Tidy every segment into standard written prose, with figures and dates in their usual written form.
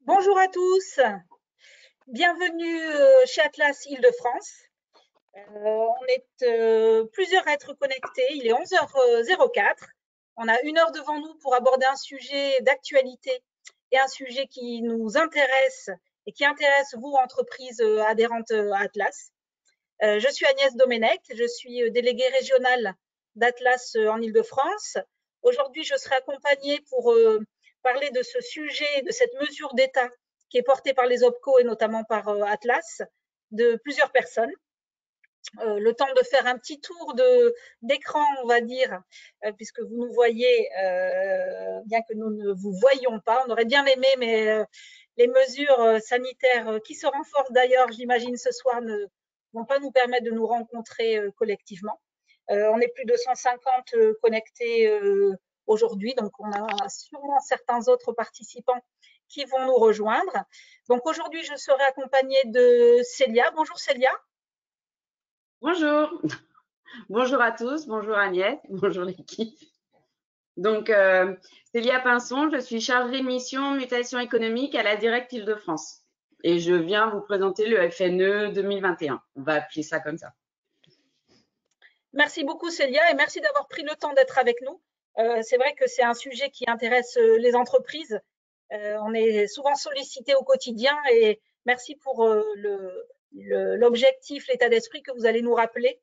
Bonjour à tous, bienvenue chez Atlas Île-de-France. On est plusieurs à être connectés, il est 11h04. On a 1 heure devant nous pour aborder un sujet d'actualité et un sujet qui nous intéresse et qui intéresse vous, entreprises adhérentes à Atlas. Je suis Agnès Domenech, je suis déléguée régionale d'Atlas en Île-de-France. Aujourd'hui, je serai accompagnée pour parler de ce sujet, de cette mesure d'État qui est portée par les OPCO et notamment par Atlas, de plusieurs personnes. Le temps de faire un petit tour d'écran, on va dire, puisque vous nous voyez, bien que nous ne vous voyions pas. On aurait bien aimé, mais les mesures sanitaires qui se renforcent d'ailleurs, j'imagine, ce soir ne vont pas nous permettre de nous rencontrer collectivement. On est plus de 150 connectés aujourd'hui, donc on a sûrement certains autres participants qui vont nous rejoindre. Donc aujourd'hui, je serai accompagnée de Célia. Bonjour Célia. Bonjour, bonjour à tous, bonjour Agnès, bonjour l'équipe. Donc, Célia Pinson, je suis chargée mission mutation économique à la Directe Île-de-France et je viens vous présenter le FNE 2021. On va appeler ça comme ça. Merci beaucoup Célia et merci d'avoir pris le temps d'être avec nous. C'est vrai que c'est un sujet qui intéresse les entreprises. On est souvent sollicité au quotidien et merci pour l'objectif, l'état d'esprit que vous allez nous rappeler.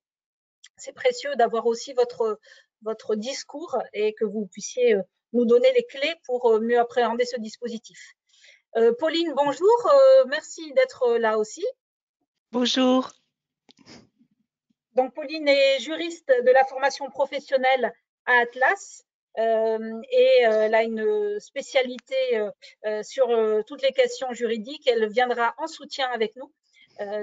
C'est précieux d'avoir aussi votre discours et que vous puissiez nous donner les clés pour mieux appréhender ce dispositif. Pauline, bonjour, merci d'être là aussi. Bonjour. Donc, Pauline est juriste de la formation professionnelle à Atlas et elle a une spécialité sur toutes les questions juridiques. Elle viendra en soutien avec nous,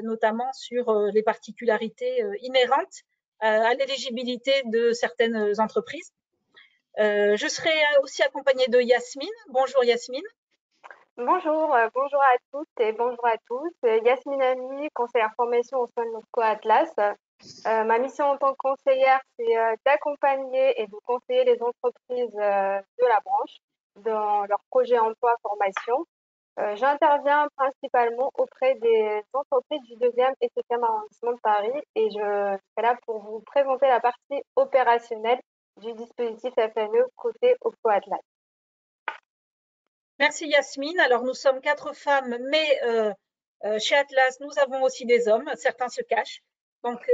notamment sur les particularités inhérentes à l'éligibilité de certaines entreprises. Je serai aussi accompagnée de Yasmine. Bonjour Yasmine. Bonjour, bonjour à toutes et bonjour à tous. Yasmine Ami, conseillère formation au sein de notre co-Atlas. Ma mission en tant que conseillère, c'est d'accompagner et de conseiller les entreprises de la branche dans leurs projets emploi-formation. J'interviens principalement auprès des entreprises du 2e et 7e arrondissement de Paris et je serai là pour vous présenter la partie opérationnelle du dispositif FNE côté OPCO Atlas. Merci Yasmine. Alors nous sommes 4 femmes, mais chez Atlas, nous avons aussi des hommes. Certains se cachent. Donc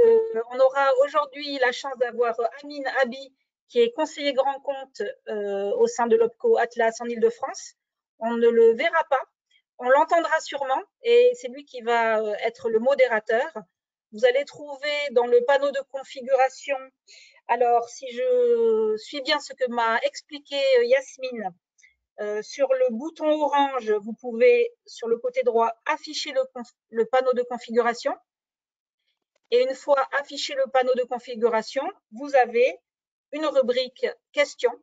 on aura aujourd'hui la chance d'avoir Amine Abi, qui est conseiller grand compte au sein de l'OPCO Atlas en Île-de-France. On ne le verra pas, on l'entendra sûrement et c'est lui qui va être le modérateur. Vous allez trouver dans le panneau de configuration, alors si je suis bien ce que m'a expliqué Yasmine, sur le bouton orange, vous pouvez, sur le côté droit, afficher le panneau de configuration. Et une fois affiché le panneau de configuration, vous avez une rubrique questions.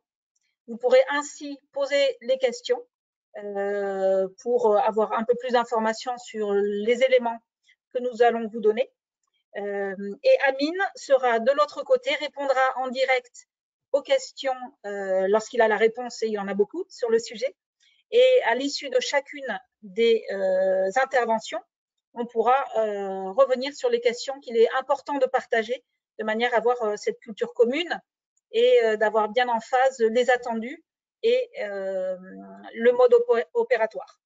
Vous pourrez ainsi poser les questions pour avoir un peu plus d'informations sur les éléments que nous allons vous donner. Et Amine sera de l'autre côté, répondra en direct aux questions lorsqu'il a la réponse, et il y en a beaucoup sur le sujet. Et à l'issue de chacune des interventions, on pourra revenir sur les questions qu'il est important de partager de manière à avoir cette culture commune et d'avoir bien en phase les attendus et le mode opératoire.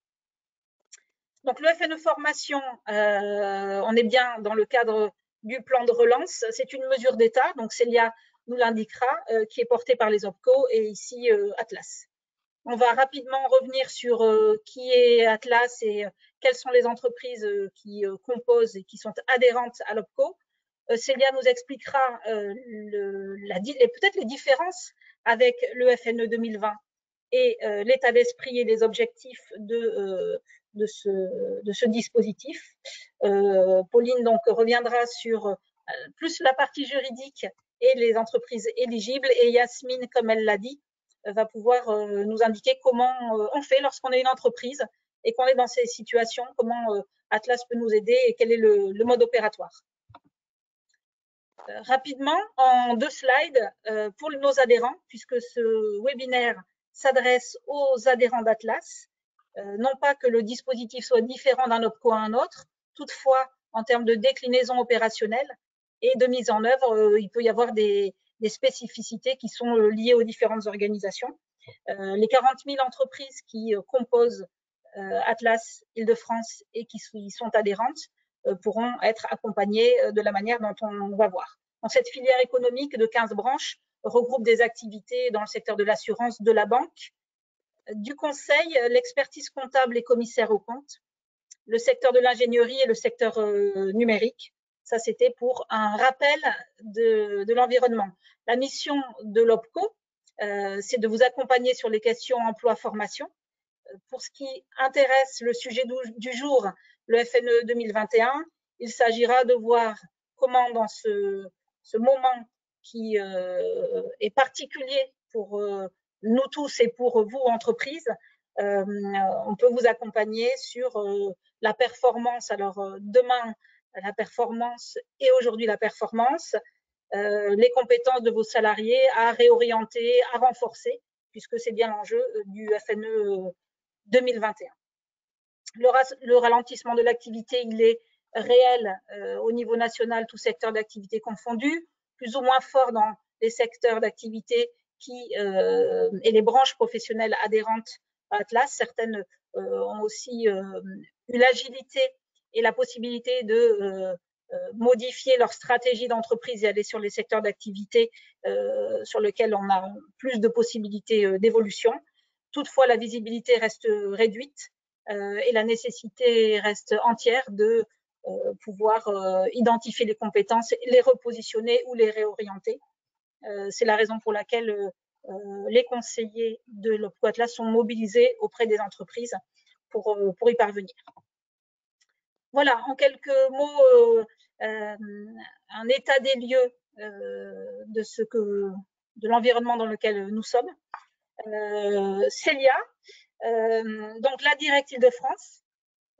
Donc le FNE formation, on est bien dans le cadre du plan de relance. C'est une mesure d'État, donc Célia nous l'indiquera, qui est portée par les OPCO et ici Atlas. On va rapidement revenir sur qui est Atlas et quelles sont les entreprises qui composent et qui sont adhérentes à l'OPCO. Célia nous expliquera peut-être les différences avec le FNE 2020 et l'état d'esprit et les objectifs de ce dispositif. Pauline donc reviendra sur plus la partie juridique et les entreprises éligibles, et Yasmine, comme elle l'a dit, va pouvoir nous indiquer comment on fait lorsqu'on est une entreprise et qu'on est dans ces situations, comment Atlas peut nous aider et quel est le mode opératoire. Rapidement, en 2 slides, pour nos adhérents, puisque ce webinaire s'adresse aux adhérents d'Atlas, non pas que le dispositif soit différent d'un OPCO à un autre, toutefois, en termes de déclinaison opérationnelle et de mise en œuvre, il peut y avoir des spécificités qui sont liées aux différentes organisations. Les 40 000 entreprises qui composent Atlas Île-de-France et qui y sont adhérentes pourront être accompagnées de la manière dont on va voir. Donc, cette filière économique de 15 branches regroupe des activités dans le secteur de l'assurance, de la banque, du conseil, l'expertise comptable et commissaire aux comptes, le secteur de l'ingénierie et le secteur numérique. Ça, c'était pour un rappel de l'environnement. La mission de l'OPCO, c'est de vous accompagner sur les questions emploi-formation. Pour ce qui intéresse le sujet du jour, le FNE 2021, il s'agira de voir comment dans ce moment qui est particulier pour nous tous et pour vous, entreprises, on peut vous accompagner sur la performance. Alors, demain, la performance et aujourd'hui la performance, les compétences de vos salariés à réorienter, à renforcer, puisque c'est bien l'enjeu du FNE 2021. Le ralentissement de l'activité, il est réel au niveau national, tout secteur d'activité confondu, plus ou moins fort dans les secteurs d'activité et les branches professionnelles adhérentes à Atlas. Certaines ont aussi eu l'agilité et la possibilité de modifier leur stratégie d'entreprise et aller sur les secteurs d'activité sur lesquels on a plus de possibilités d'évolution. Toutefois, la visibilité reste réduite et la nécessité reste entière de pouvoir identifier les compétences, les repositionner ou les réorienter. C'est la raison pour laquelle les conseillers de l'OPCO Atlas sont mobilisés auprès des entreprises pour y parvenir. Voilà, en quelques mots, un état des lieux de l'environnement dans lequel nous sommes. Célia, donc la Direct Île-de-France.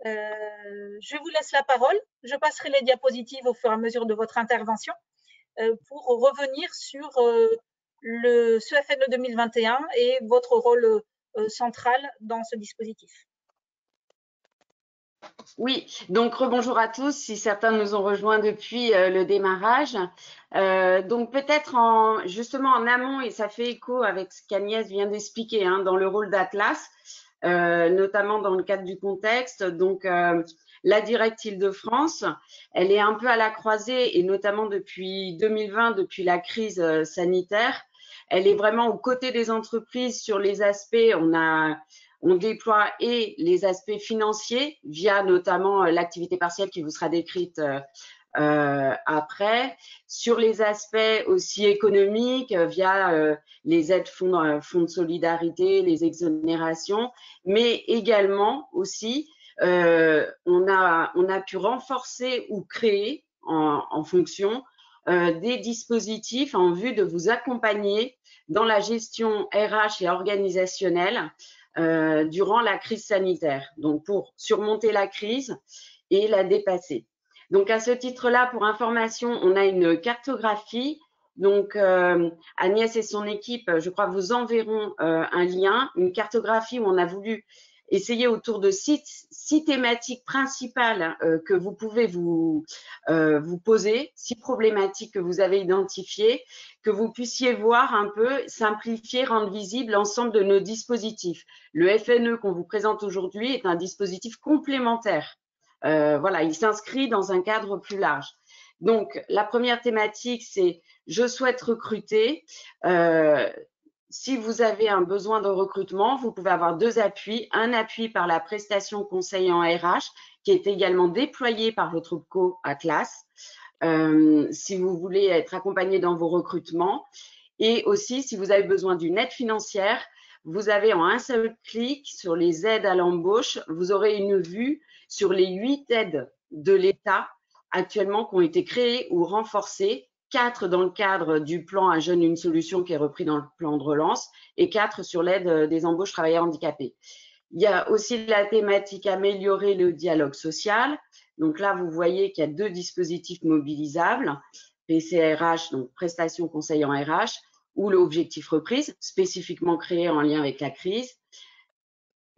Je vous laisse la parole. Je passerai les diapositives au fur et à mesure de votre intervention pour revenir sur ce FNE 2021 et votre rôle central dans ce dispositif. Oui, donc rebonjour à tous, si certains nous ont rejoints depuis le démarrage. Donc peut-être justement en amont, et ça fait écho avec ce qu'Agnès vient d'expliquer dans le rôle d'Atlas, notamment dans le cadre du contexte. Donc la Direct Île-de-France, elle est un peu à la croisée, et notamment depuis 2020, depuis la crise sanitaire, elle est vraiment aux côtés des entreprises sur les aspects, on déploie et les aspects financiers via notamment l'activité partielle qui vous sera décrite après, sur les aspects aussi économiques via les aides fonds de solidarité, les exonérations, mais également aussi on a pu renforcer ou créer en fonction des dispositifs en vue de vous accompagner dans la gestion RH et organisationnelle durant la crise sanitaire, donc pour surmonter la crise et la dépasser. Donc à ce titre-là, pour information, on a une cartographie. Donc Agnès et son équipe, je crois, vous enverront un lien, une cartographie où on a voulu essayer autour de six thématiques principales que vous pouvez vous poser, 6 problématiques que vous avez identifiées, que vous puissiez voir un peu, simplifier, rendre visible l'ensemble de nos dispositifs. Le FNE qu'on vous présente aujourd'hui est un dispositif complémentaire. Voilà, il s'inscrit dans un cadre plus large. Donc, la première thématique, c'est « Je souhaite recruter ». Si vous avez un besoin de recrutement, vous pouvez avoir 2 appuis. Un appui par la prestation conseil en RH, qui est également déployée par votre OPCO Atlas, si vous voulez être accompagné dans vos recrutements. Et aussi, si vous avez besoin d'une aide financière, vous avez en un seul clic sur les aides à l'embauche, vous aurez une vue sur les 8 aides de l'État actuellement qui ont été créées ou renforcées. 4 dans le cadre du plan Un jeune, une solution qui est repris dans le plan de relance et 4 sur l'aide des embauches travailleurs handicapés. Il y a aussi la thématique améliorer le dialogue social. Donc là, vous voyez qu'il y a 2 dispositifs mobilisables, PCRH, donc prestation conseil en RH, ou l'objectif reprise, spécifiquement créé en lien avec la crise.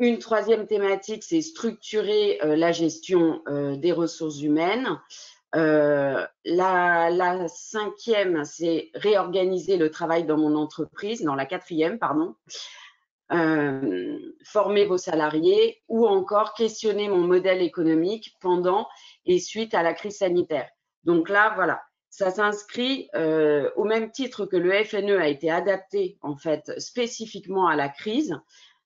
Une troisième thématique, c'est structurer la gestion des ressources humaines. La cinquième, c'est réorganiser le travail dans mon entreprise, dans la quatrième, pardon. Former vos salariés ou encore questionner mon modèle économique pendant et suite à la crise sanitaire. Donc là, voilà, ça s'inscrit au même titre que le FNE a été adapté en fait spécifiquement à la crise,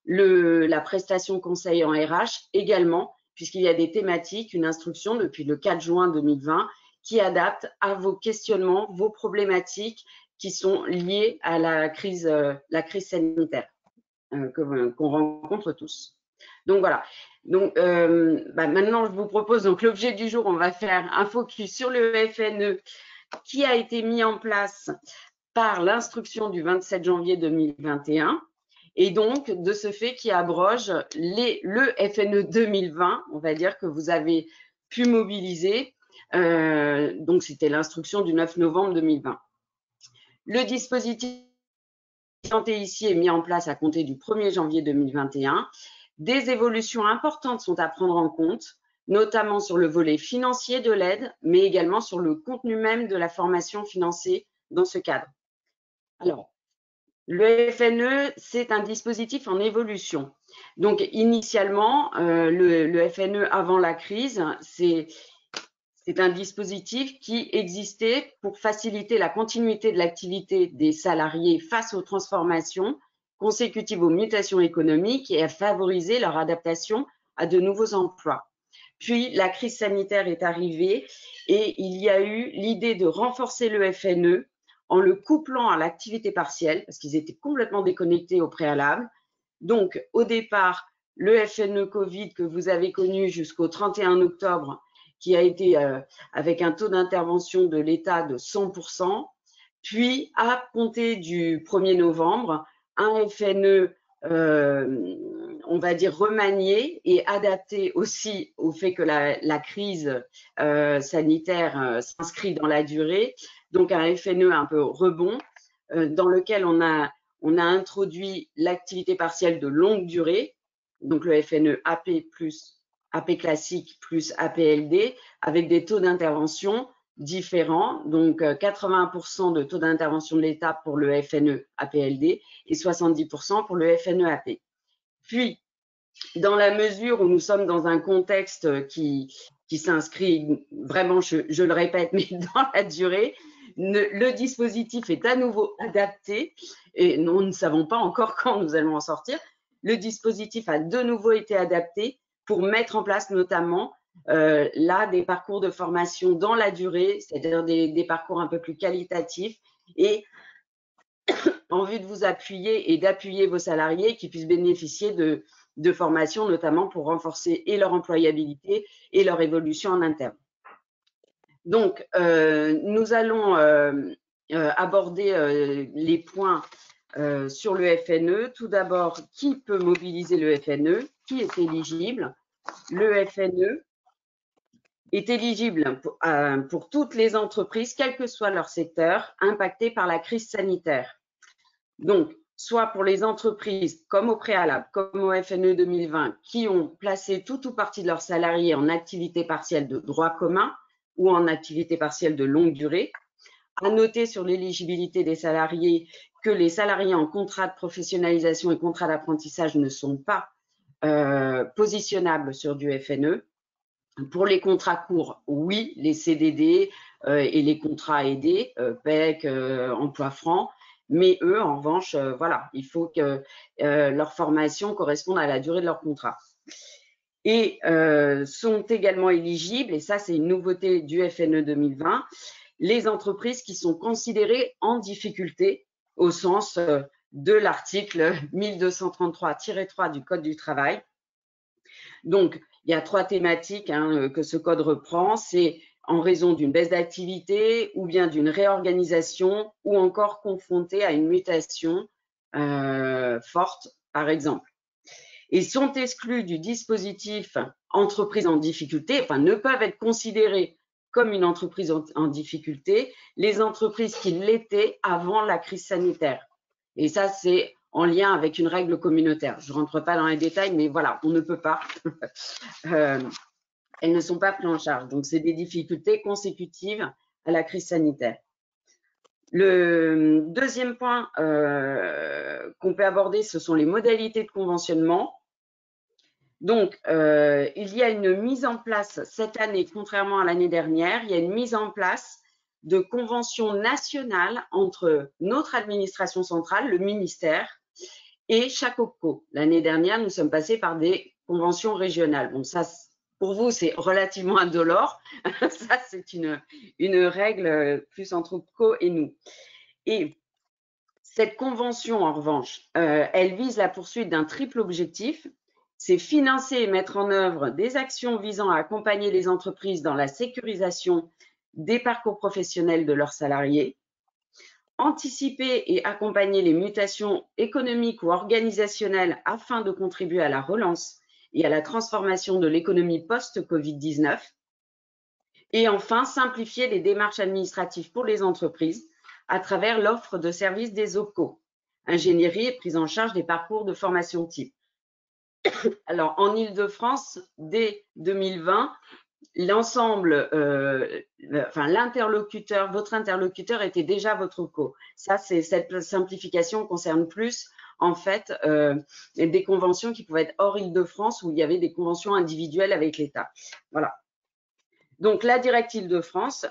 la prestation conseil en RH également, puisqu'il y a des thématiques, une instruction depuis le 4 juin 2020 qui adapte à vos questionnements, vos problématiques qui sont liées à la crise sanitaire qu'on rencontre tous. Donc voilà. Donc maintenant, je vous propose donc l'objet du jour. On va faire un focus sur le FNE qui a été mis en place par l'instruction du 27 janvier 2021 et donc de ce fait qui abroge le FNE 2020, on va dire que vous avez pu mobiliser. Donc c'était l'instruction du 9 novembre 2020. Le dispositif présenté ici est mis en place à compter du 1er janvier 2021. Des évolutions importantes sont à prendre en compte, notamment sur le volet financier de l'aide, mais également sur le contenu même de la formation financée dans ce cadre. Alors, le FNE, c'est un dispositif en évolution. Donc, initialement, le FNE avant la crise, c'est un dispositif qui existait pour faciliter la continuité de l'activité des salariés face aux transformations consécutives aux mutations économiques et à favoriser leur adaptation à de nouveaux emplois. Puis, la crise sanitaire est arrivée et il y a eu l'idée de renforcer le FNE en le couplant à l'activité partielle parce qu'ils étaient complètement déconnectés au préalable. Donc, au départ, le FNE Covid que vous avez connu jusqu'au 31 octobre, qui a été avec un taux d'intervention de l'État de 100%, puis à compter du 1er novembre, un FNE, on va dire, remanié et adapté aussi au fait que la crise sanitaire s'inscrit dans la durée, donc un FNE un peu rebond, dans lequel on a introduit l'activité partielle de longue durée, donc le FNE AP plus AP classique plus APLD, avec des taux d'intervention différents, donc 80% de taux d'intervention de l'État pour le FNE APLD et 70% pour le FNE AP. Puis, dans la mesure où nous sommes dans un contexte qui s'inscrit vraiment, je le répète, mais dans la durée, le dispositif est à nouveau adapté et nous ne savons pas encore quand nous allons en sortir. Le dispositif a de nouveau été adapté pour mettre en place notamment là des parcours de formation dans la durée, c'est-à-dire des parcours un peu plus qualitatifs et en vue de vous appuyer et d'appuyer vos salariés qui puissent bénéficier de formations, notamment pour renforcer et leur employabilité et leur évolution en interne. Donc, nous allons aborder les points sur le FNE. Tout d'abord, qui peut mobiliser le FNE? Qui est éligible? Le FNE est éligible pour toutes les entreprises, quel que soit leur secteur, impacté par la crise sanitaire. Donc, soit pour les entreprises comme au préalable, comme au FNE 2020, qui ont placé tout ou partie de leurs salariés en activité partielle de droit commun ou en activité partielle de longue durée. À noter sur l'éligibilité des salariés que les salariés en contrat de professionnalisation et contrat d'apprentissage ne sont pas positionnables sur du FNE. Pour les contrats courts, oui, les CDD et les contrats aidés, PEC, emploi franc, mais eux, en revanche, voilà, il faut que leur formation corresponde à la durée de leur contrat. Et sont également éligibles, et ça c'est une nouveauté du FNE 2020, les entreprises qui sont considérées en difficulté au sens de l'article 1233-3 du Code du travail. Donc, il y a 3 thématiques que ce code reprend, c'est en raison d'une baisse d'activité ou bien d'une réorganisation ou encore confronté à une mutation forte, par exemple. Et sont exclus du dispositif entreprise en difficulté, enfin ne peuvent être considérés comme une entreprise en difficulté, les entreprises qui l'étaient avant la crise sanitaire. Et ça, c'est en lien avec une règle communautaire. Je ne rentre pas dans les détails, mais voilà, on ne peut pas. Elles ne sont pas prises en charge. Donc, c'est des difficultés consécutives à la crise sanitaire. Le deuxième point qu'on peut aborder, ce sont les modalités de conventionnement. Donc, il y a une mise en place cette année, contrairement à l'année dernière, il y a une mise en place de conventions nationales entre notre administration centrale, le ministère, et chaque OPCO. L'année dernière, nous sommes passés par des conventions régionales. Bon, ça, pour vous, c'est relativement indolore. Ça, c'est une règle plus entre OPCO et nous. Et cette convention, en revanche, elle vise la poursuite d'un triple objectif. C'est financer et mettre en œuvre des actions visant à accompagner les entreprises dans la sécurisation des parcours professionnels de leurs salariés, anticiper et accompagner les mutations économiques ou organisationnelles afin de contribuer à la relance et à la transformation de l'économie post-Covid-19, et enfin, simplifier les démarches administratives pour les entreprises à travers l'offre de services des OPCO, ingénierie et prise en charge des parcours de formation type. Alors, en Île-de-France, dès 2020, l'ensemble, l'interlocuteur, votre interlocuteur était déjà votre OPCO. Ça, cette simplification concerne plus, en fait, des conventions qui pouvaient être hors Île-de-France où il y avait des conventions individuelles avec l'État. Voilà. Donc, la directive Île-de-France,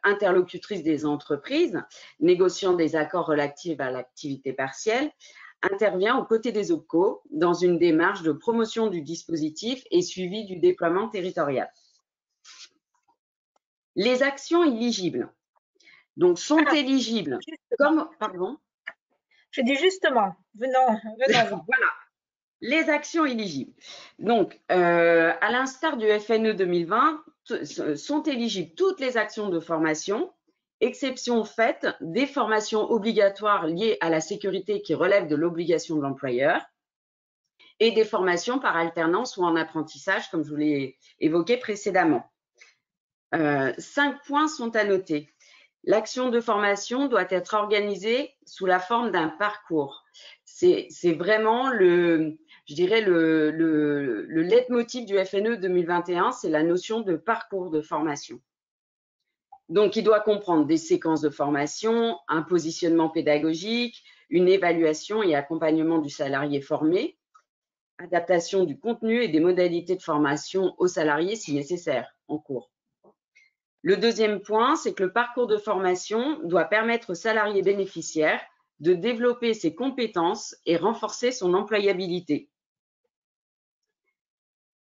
interlocutrice des entreprises, négociant des accords relatifs à l'activité partielle, intervient aux côtés des OPCO dans une démarche de promotion du dispositif et suivi du déploiement territorial. Les actions éligibles, donc, sont éligibles comme… Pardon ? Je dis justement, venons. Voilà, les actions éligibles. Donc, à l'instar du FNE 2020, sont éligibles toutes les actions de formation, exception faite des formations obligatoires liées à la sécurité qui relèvent de l'obligation de l'employeur et des formations par alternance ou en apprentissage, comme je vous l'ai évoqué précédemment. 5 points sont à noter. L'action de formation doit être organisée sous la forme d'un parcours. C'est vraiment le leitmotiv du FNE 2021, c'est la notion de parcours de formation. Donc, il doit comprendre des séquences de formation, un positionnement pédagogique, une évaluation et accompagnement du salarié formé, adaptation du contenu et des modalités de formation aux salariés si nécessaire en cours. Le deuxième point, c'est que le parcours de formation doit permettre au salarié bénéficiaire de développer ses compétences et renforcer son employabilité.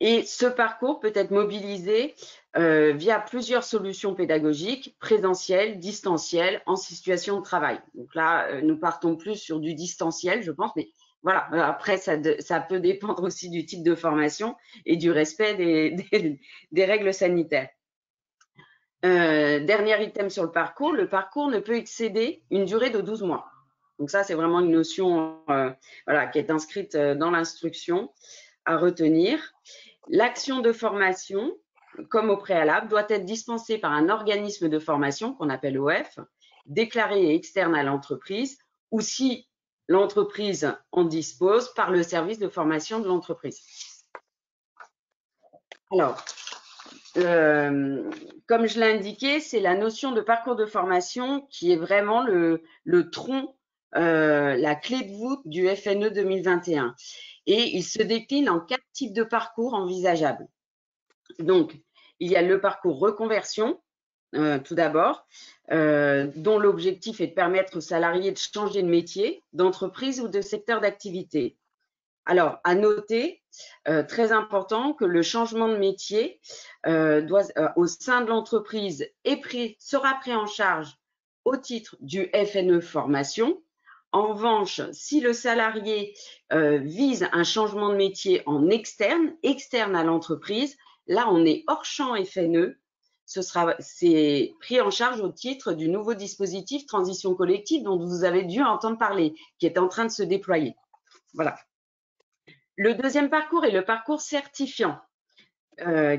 Et ce parcours peut être mobilisé via plusieurs solutions pédagogiques, présentielles, distancielles, en situation de travail. Donc là, nous partons plus sur du distanciel, je pense, mais voilà, après, ça peut dépendre aussi du type de formation et du respect des règles sanitaires. Dernier item sur le parcours ne peut excéder une durée de 12 mois. Donc ça, c'est vraiment une notion qui est inscrite dans l'instruction à retenir. L'action de formation, comme au préalable, doit être dispensée par un organisme de formation qu'on appelle OF, déclaré et externe à l'entreprise, ou si l'entreprise en dispose, par le service de formation de l'entreprise. Alors, comme je l'ai indiqué, c'est la notion de parcours de formation qui est vraiment le tronc, la clé de voûte du FNE 2021. Et il se décline en 4 types de parcours envisageables. Donc, il y a le parcours reconversion, tout d'abord, dont l'objectif est de permettre aux salariés de changer de métier, d'entreprise ou de secteur d'activité. Alors, à noter, très important, que le changement de métier au sein de l'entreprise sera pris en charge au titre du FNE formation. En revanche, si le salarié vise un changement de métier en externe à l'entreprise, là, on est hors champ FNE. C'est pris en charge au titre du nouveau dispositif transition collective dont vous avez dû entendre parler, qui est en train de se déployer. Voilà. Le deuxième parcours est le parcours certifiant,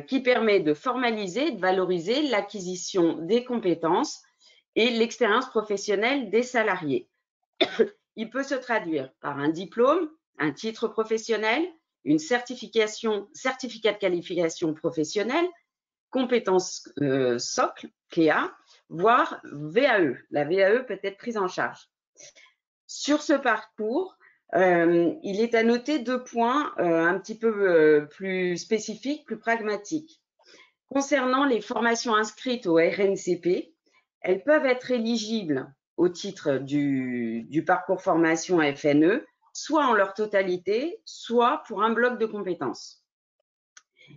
qui permet de formaliser et de valoriser l'acquisition des compétences et l'expérience professionnelle des salariés. il peut se traduire par un diplôme, un titre professionnel, une certificat de qualification professionnelle, compétences socle, CLEA, voire VAE. La VAE peut être prise en charge. Sur ce parcours, il est à noter 2 points un petit peu plus spécifiques, plus pragmatiques. Concernant les formations inscrites au RNCP, elles peuvent être éligibles au titre du parcours formation FNE, soit en leur totalité, soit pour un bloc de compétences.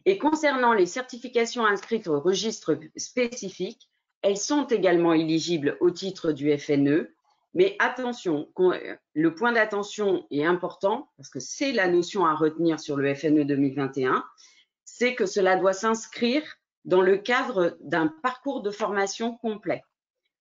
Et concernant les certifications inscrites au registre spécifique, elles sont également éligibles au titre du FNE, mais attention, le point d'attention est important parce que c'est la notion à retenir sur le FNE 2021, c'est que cela doit s'inscrire dans le cadre d'un parcours de formation complet.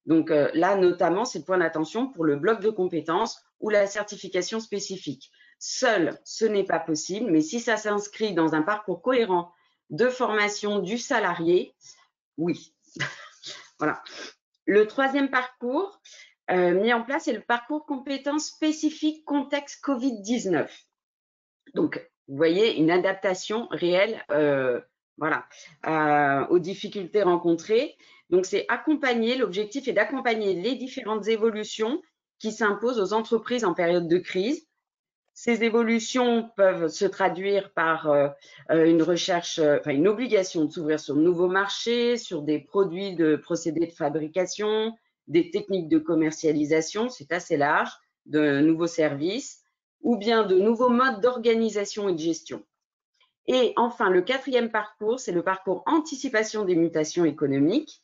Donc là, notamment, c'est le point d'attention pour le bloc de compétences ou la certification spécifique. Seul, ce n'est pas possible, mais si ça s'inscrit dans un parcours cohérent de formation du salarié, oui. Voilà. Le 3e parcours mis en place est le parcours compétences spécifiques contexte Covid-19. Donc, vous voyez, une adaptation réelle aux difficultés rencontrées. Donc, c'est accompagner, l'objectif est d'accompagner les différentes évolutions qui s'imposent aux entreprises en période de crise. Ces évolutions peuvent se traduire par une obligation de s'ouvrir sur de nouveaux marchés, sur des produits de procédés de fabrication, des techniques de commercialisation, c'est assez large, de nouveaux services, ou bien de nouveaux modes d'organisation et de gestion. Et enfin, le 4e parcours, c'est le parcours anticipation des mutations économiques.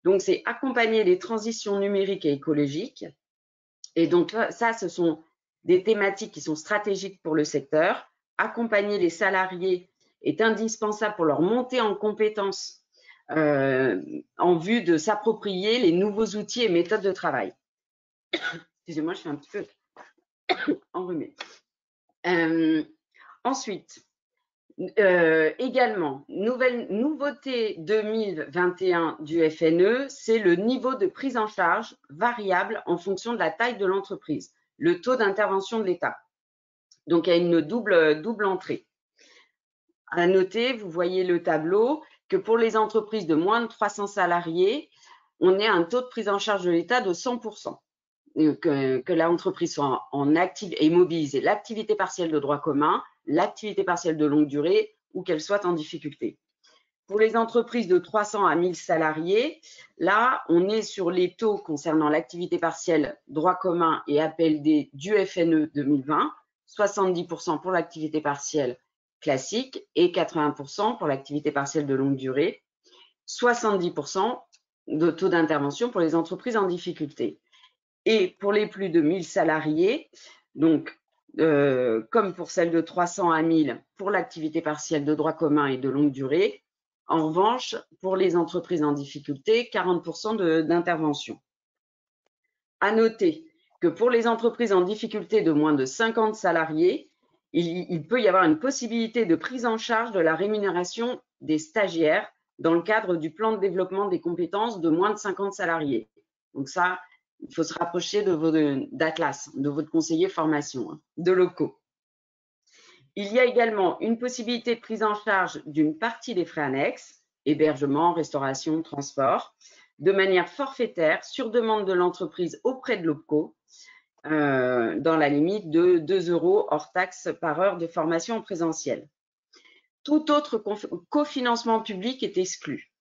Donc, c'est accompagner les transitions numériques et écologiques. Et donc, ça, ce sont des thématiques qui sont stratégiques pour le secteur. Accompagner les salariés est indispensable pour leur montée en compétences en vue de s'approprier les nouveaux outils et méthodes de travail. Excusez-moi, je suis un petit peu enrhumée. Ensuite, également, nouveauté 2021 du FNE, c'est le niveau de prise en charge variable en fonction de la taille de l'entreprise, le taux d'intervention de l'État. Donc, il y a une double entrée. À noter, vous voyez le tableau, que pour les entreprises de moins de 300 salariés, on est à un taux de prise en charge de l'État de 100%. Que l'entreprise soit en active et mobilisée l'activité partielle de droit commun, l'activité partielle de longue durée ou qu'elle soit en difficulté. Pour les entreprises de 300 à 1000 salariés, là, on est sur les taux concernant l'activité partielle droit commun et APLD du FNE 2020, 70% pour l'activité partielle classique et 80% pour l'activité partielle de longue durée, 70% de taux d'intervention pour les entreprises en difficulté. Et pour les plus de 1000 salariés, donc comme pour celle de 300 à 1000 pour l'activité partielle de droit commun et de longue durée, en revanche, pour les entreprises en difficulté, 40% d'intervention. À noter que pour les entreprises en difficulté de moins de 50 salariés, il peut y avoir une possibilité de prise en charge de la rémunération des stagiaires dans le cadre du plan de développement des compétences de moins de 50 salariés. Donc ça, il faut se rapprocher d'Atlas, de votre conseiller formation, de locaux. Il y a également une possibilité de prise en charge d'une partie des frais annexes, hébergement, restauration, transport, de manière forfaitaire sur demande de l'entreprise auprès de l'OPCO, dans la limite de 2 € hors taxe par heure de formation en présentiel. Tout autre cofinancement public est exclu.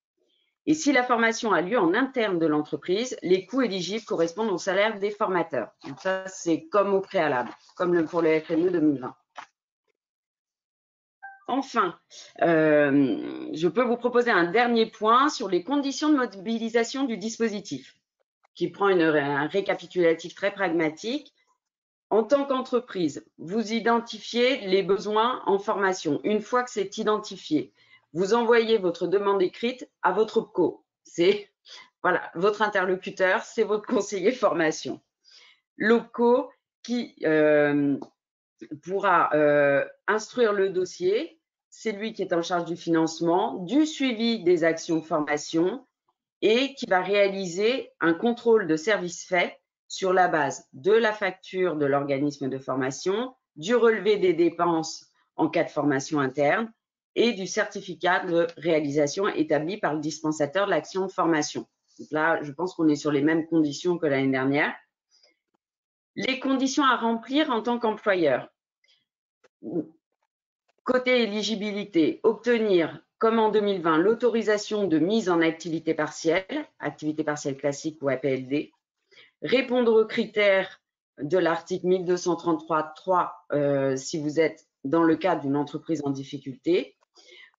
Et si la formation a lieu en interne de l'entreprise, les coûts éligibles correspondent au salaire des formateurs. Donc ça, c'est comme au préalable, comme pour le FNE 2020. Enfin, je peux vous proposer un dernier point sur les conditions de mobilisation du dispositif, qui prend un récapitulatif très pragmatique. En tant qu'entreprise, vous identifiez les besoins en formation. Une fois que c'est identifié, vous envoyez votre demande écrite à votre OPCO. C'est votre interlocuteur, c'est votre conseiller formation. L'OPCO qui pourra instruire le dossier, c'est lui qui est en charge du financement, du suivi des actions de formation et qui va réaliser un contrôle de service fait sur la base de la facture de l'organisme de formation, du relevé des dépenses en cas de formation interne et du certificat de réalisation établi par le dispensateur de l'action de formation. Donc là, je pense qu'on est sur les mêmes conditions que l'année dernière. Les conditions à remplir en tant qu'employeur. Côté éligibilité, obtenir, comme en 2020, l'autorisation de mise en activité partielle classique ou APLD, répondre aux critères de l'article 1233.3 si vous êtes dans le cadre d'une entreprise en difficulté,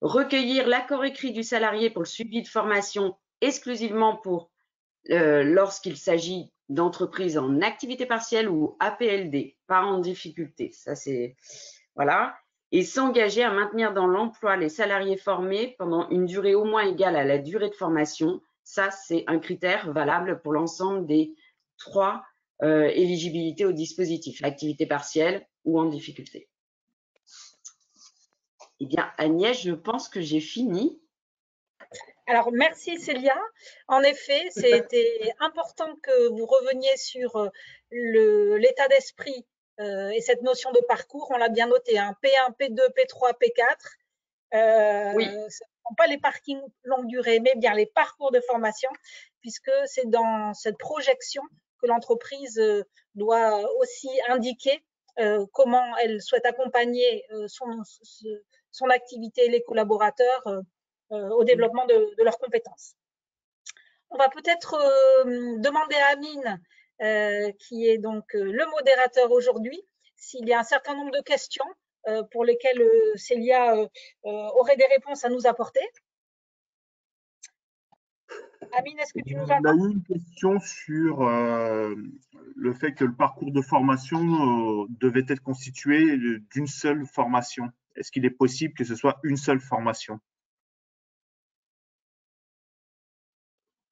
recueillir l'accord écrit du salarié pour le suivi de formation exclusivement pour lorsqu'il s'agit d'entreprises en activité partielle ou APLD, pas en difficulté. Ça, c'est voilà. Et s'engager à maintenir dans l'emploi les salariés formés pendant une durée au moins égale à la durée de formation. Ça, c'est un critère valable pour l'ensemble des 3 éligibilités au dispositif, l'activité partielle ou en difficulté. Eh bien, Agnès, je pense que j'ai fini. Alors, merci Célia. En effet, c'était important que vous reveniez sur l'état d'esprit et cette notion de parcours. On l'a bien noté, hein, P1, P2, P3, P4. Oui. Ce ne sont pas les parkings longue durée, mais bien les parcours de formation, puisque c'est dans cette projection que l'entreprise doit aussi indiquer comment elle souhaite accompagner son activité et les collaborateurs au développement de leurs compétences. On va peut-être demander à Amine, qui est donc le modérateur aujourd'hui, s'il y a un certain nombre de questions pour lesquelles Célia aurait des réponses à nous apporter. Amine, est-ce que tu nous entends? On a eu une question sur le fait que le parcours de formation devait être constitué d'une seule formation. Est-ce qu'il est possible que ce soit une seule formation?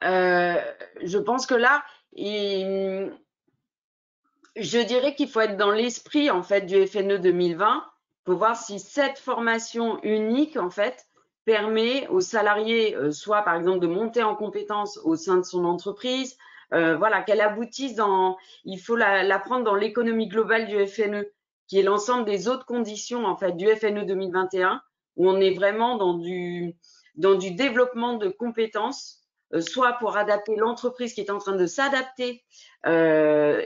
Je pense que là, je dirais qu'il faut être dans l'esprit en fait du FNE 2020 pour voir si cette formation unique en fait permet aux salariés soit par exemple de monter en compétences au sein de son entreprise, voilà, qu'elle aboutisse dans, il faut la prendre dans l'économie globale du FNE, qui est l'ensemble des autres conditions en fait du FNE 2021, où on est vraiment dans du développement de compétences, soit pour adapter l'entreprise qui est en train de s'adapter à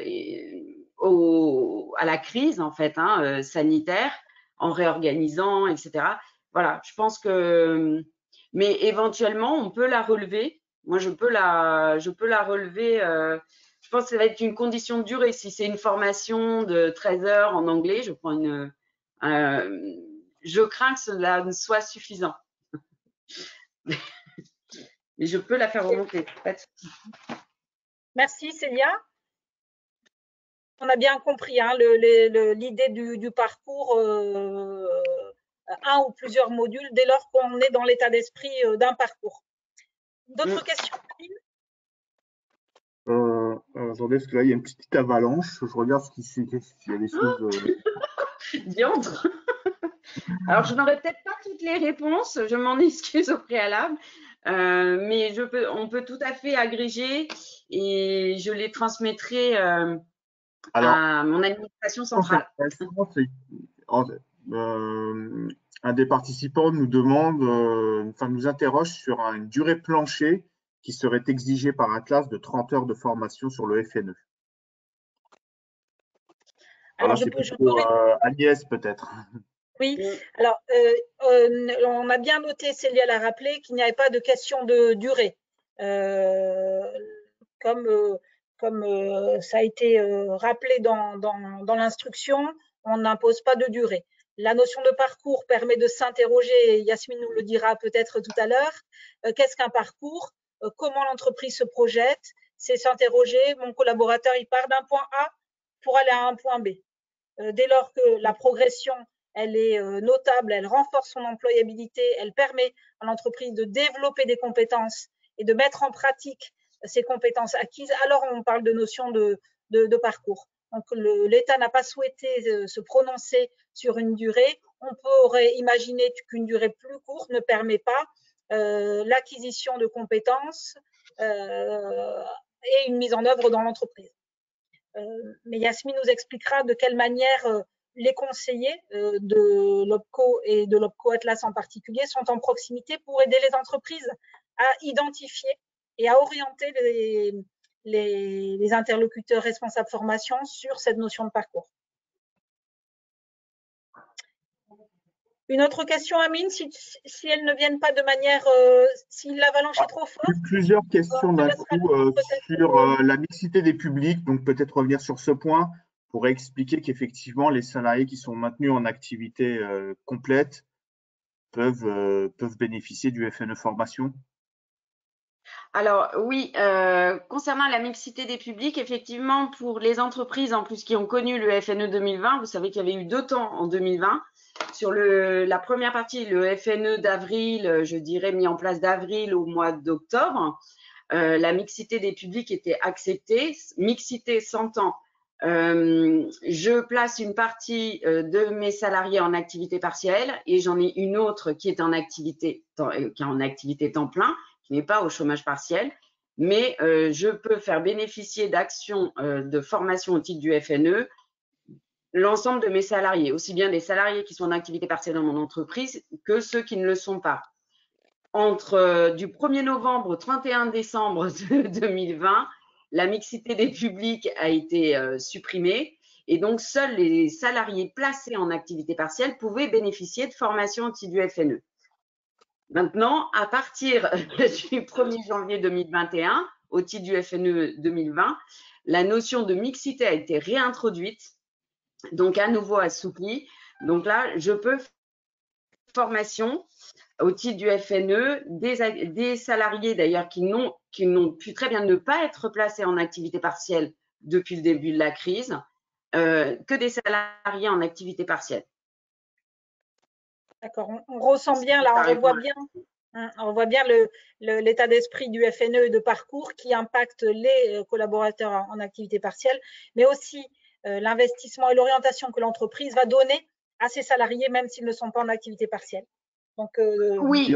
la crise en fait sanitaire, en réorganisant, etc. Voilà, je pense que, mais éventuellement on peut la relever. Moi, je peux la relever. Je pense que ça va être une condition de durée. Si c'est une formation de 13 heures en anglais, je prends je crains que cela ne soit suffisant. Mais je peux la faire remonter. Pas de souci. Merci Célia. On a bien compris hein, l'idée du parcours, un ou plusieurs modules, dès lors qu'on est dans l'état d'esprit d'un parcours. D'autres questions, Amine? Attendez, parce que là, il y a une petite avalanche. Je regarde s'il y a des choses. Diantre. Alors, je n'aurai peut-être pas toutes les réponses, je m'en excuse au préalable, mais on peut tout à fait agréger et je les transmettrai à mon administration centrale. Un des participants nous demande, nous interroge sur une durée plancher qui serait exigée par un classe de 30 heures de formation sur le FNE. Alors, c'est pour Agnès peut-être. Oui, alors on a bien noté, Célia l'a rappelé, qu'il n'y avait pas de question de durée. Comme ça a été rappelé dans l'instruction, on n'impose pas de durée. La notion de parcours permet de s'interroger, Yasmine nous le dira peut-être tout à l'heure, qu'est-ce qu'un parcours, comment l'entreprise se projette, c'est s'interroger, mon collaborateur il part d'un point A pour aller à un point B. Dès lors que la progression elle est notable, elle renforce son employabilité, elle permet à l'entreprise de développer des compétences et de mettre en pratique ces compétences acquises, alors on parle de notion de parcours. Donc l'État n'a pas souhaité se prononcer sur une durée. On pourrait imaginer qu'une durée plus courte ne permet pas l'acquisition de compétences et une mise en œuvre dans l'entreprise. Mais Yasmine nous expliquera de quelle manière les conseillers de l'OPCO et de l'OPCO Atlas en particulier sont en proximité pour aider les entreprises à identifier et à orienter les interlocuteurs responsables formation sur cette notion de parcours. Une autre question, Amine, si elles ne viennent pas de manière, si l'avalanche est trop forte. Plusieurs questions d'un coup sur la mixité des publics, donc peut-être revenir sur ce point pour expliquer qu'effectivement les salariés qui sont maintenus en activité complète peuvent bénéficier du FNE formation. Alors oui, concernant la mixité des publics, effectivement, pour les entreprises en plus qui ont connu le FNE 2020, vous savez qu'il y avait eu 2 temps en 2020. Sur la première partie, le FNE d'avril, je dirais mis en place d'avril au mois d'octobre, la mixité des publics était acceptée. Mixité s'entend, je place une partie de mes salariés en activité partielle et j'en ai une autre qui est en activité temps plein, qui n'est pas au chômage partiel, mais je peux faire bénéficier d'actions de formation au titre du FNE l'ensemble de mes salariés, aussi bien des salariés qui sont en activité partielle dans mon entreprise que ceux qui ne le sont pas. Entre du 1er novembre au 31 décembre 2020, la mixité des publics a été supprimée et donc seuls les salariés placés en activité partielle pouvaient bénéficier de formation au titre du FNE. Maintenant, à partir du 1er janvier 2021, au titre du FNE 2020, la notion de mixité a été réintroduite, donc à nouveau assouplie. Donc là, je peux faire formation au titre du FNE des salariés d'ailleurs qui n'ont pu très bien ne pas être placés en activité partielle depuis le début de la crise, que des salariés en activité partielle. D'accord, on ressent bien là, on voit bien l'état d'esprit du FNE et de parcours qui impacte les collaborateurs en activité partielle, mais aussi l'investissement et l'orientation que l'entreprise va donner à ses salariés, même s'ils ne sont pas en activité partielle. Donc, oui,